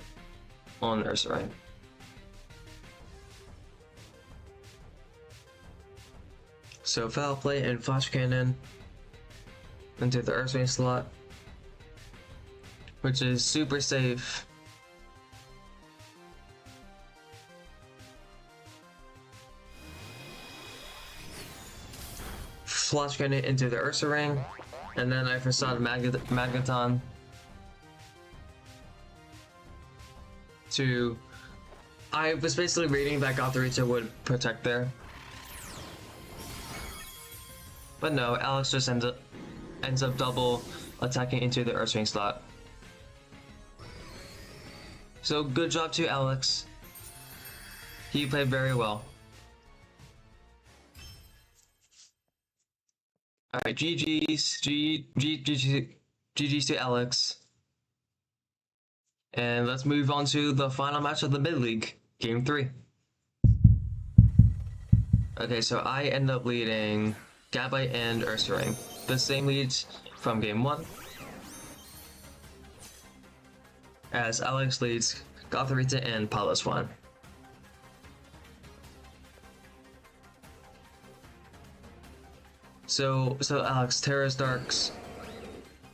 on Ursaring. So Foul Play and Flash Cannon into the Ursaring slot, which is super safe. Flash Cannon into the Ursaring, and then I Facade Magneton to... I was basically reading that Gotharita would protect there. But no, Alex just ends up double attacking into the Ursaring slot. So good job to Alex. He played very well. Alright, GG's to Alex. And let's move on to the final match of the mid-league, Game 3. Okay, so I end up leading Gabite and Ursaring, the same leads from Game 1. As Alex leads Gotharita and Piloswine. So Alex, Terra Darks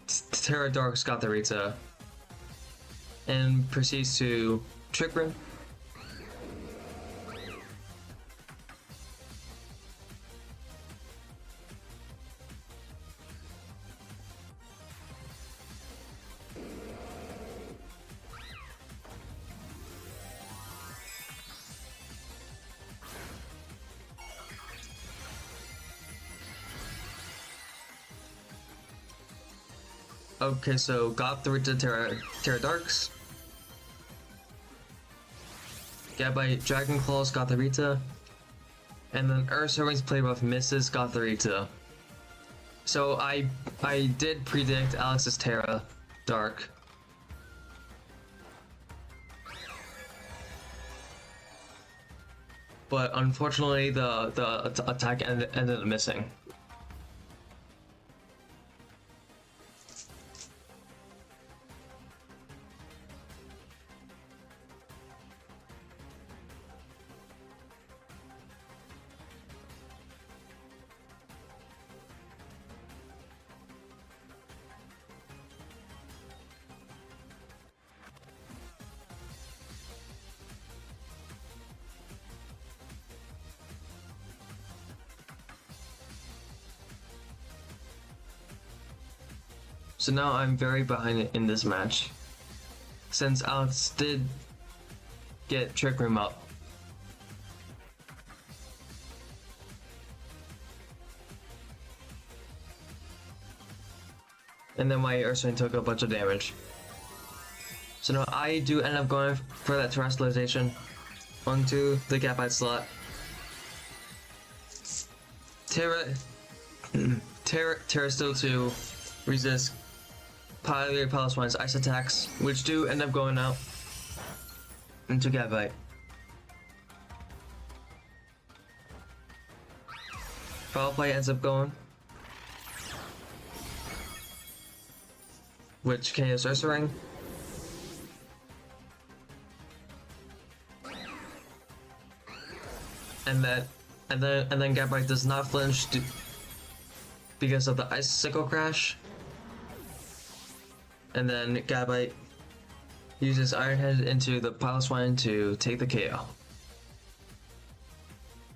Gotharita and proceeds to Trick Room. Okay, so Gotharita Terra Darks. Gabite Dragon Claws Gotharita. And then Ursaring's playbuff misses Gotharita. So I did predict Alex's Terra Dark. But unfortunately the attack ended up missing. So now I'm very behind in this match, since Alex did get Trick Room up. And then my Ursaring took a bunch of damage. So now I do end up going for that Terrestrialization onto the Gabite slot. Terra still to resist Piloswine's ice attacks, which do end up going out into Gabite. Foul Play ends up going, which KOs Ursaring. and then Gabite does not flinch because of the icicle crash. And then Gabite uses Iron Head into the Pile Swine to take the KO.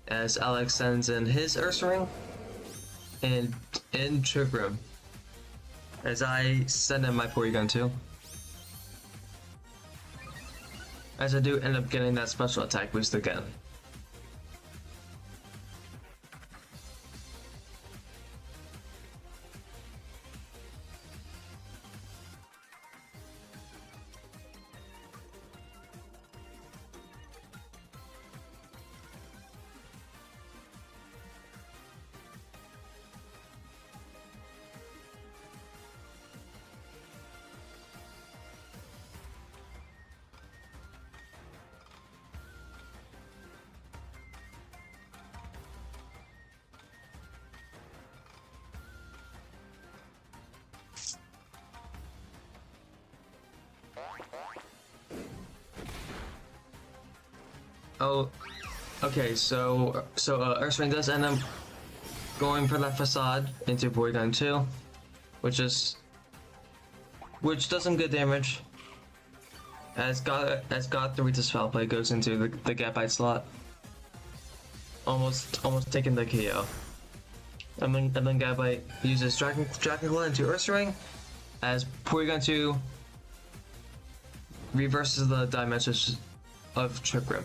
As Alex sends in his Ursaring and in Trick Room. As I send in my Porygon too. As I do end up getting that special attack boost again. Oh, okay, so Ursaring does end up going for that facade into Porygon 2, which does some good damage. As Gothorita's Foul Play goes into the Gabite slot, almost taking the KO. And then Gabite uses Dragon Claw into Ursaring, as Porygon 2 reverses the dimensions of Trick Room.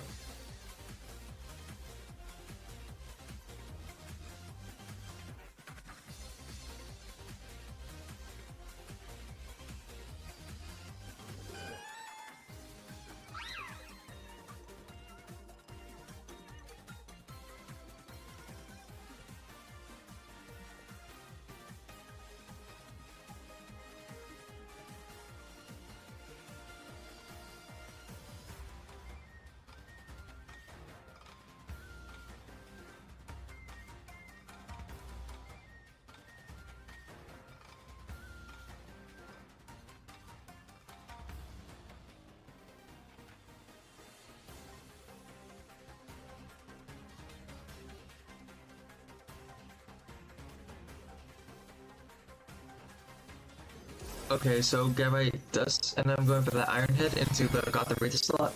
Okay, so Gabite does, and I'm going for the Iron Head into the Gothorita slot.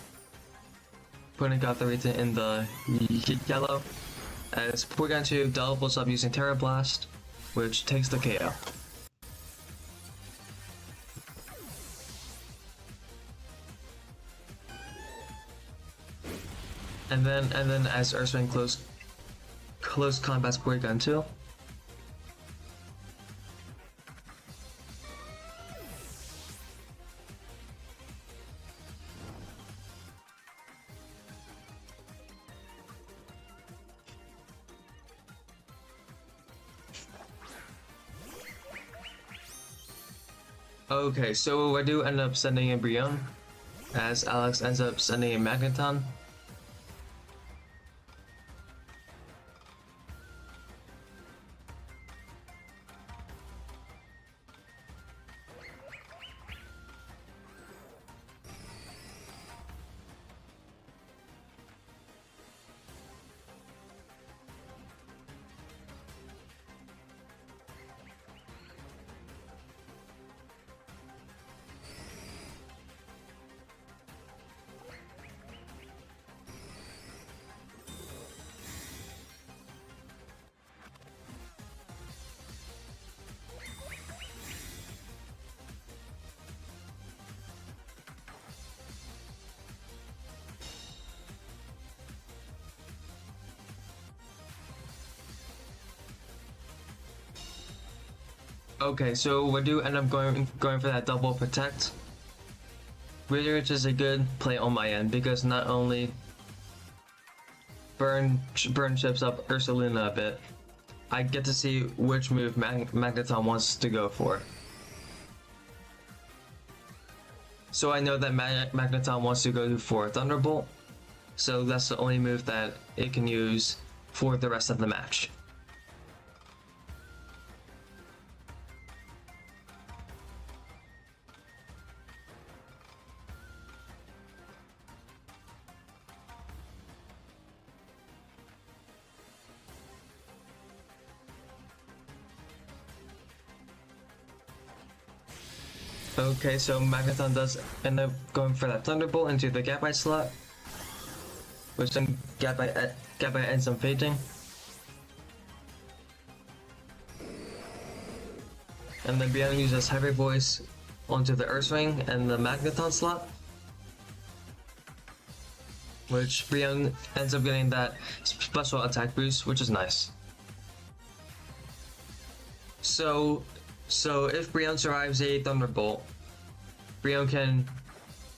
Putting Gothorita in the yellow, as Porygon 2 doubles up using Terra Blast, which takes the KO. And then as Ursaring close combats Porygon 2. Okay, so I do end up sending in Brionne, as Alex ends up sending in Magneton. Okay, so we do end up going for that double protect, which is a good play on my end because not only burn chips up Ursaluna a bit, I get to see which move Magneton wants to go for. So I know that Magneton wants to go for Thunderbolt, so that's the only move that it can use for the rest of the match. Okay, so Magneton does end up going for that Thunderbolt into the Gabite slot, which then Gabite ends up fainting. And then Brianna uses Hyper Voice onto the Earth Ring and the Magneton slot, which Brianna ends up getting that special attack boost, which is nice. So if Brianna survives a Thunderbolt, Brianna can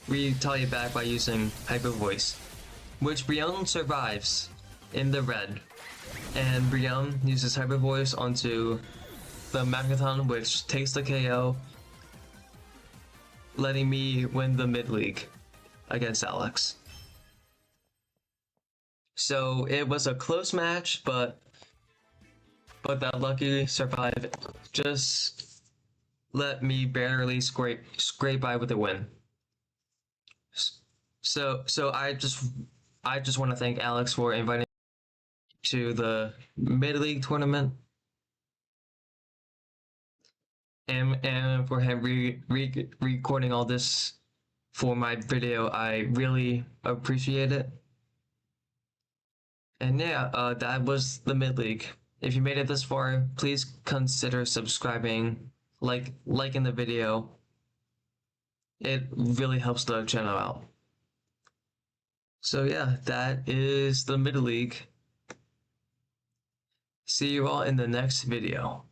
retaliate back by using Hyper Voice, which Brianna survives in the red, and Brianna uses Hyper Voice onto the Magneton, which takes the KO, letting me win the mid-league against Alex. So it was a close match, but that lucky survive just let me barely scrape by with a win. So I just want to thank Alex for inviting me to the mid-league tournament. And for him recording all this for my video. I really appreciate it. And yeah, that was the mid-league. If you made it this far, please consider subscribing, liking the video. It really helps the channel out. So yeah, that is the mid-league. See you all in the next video.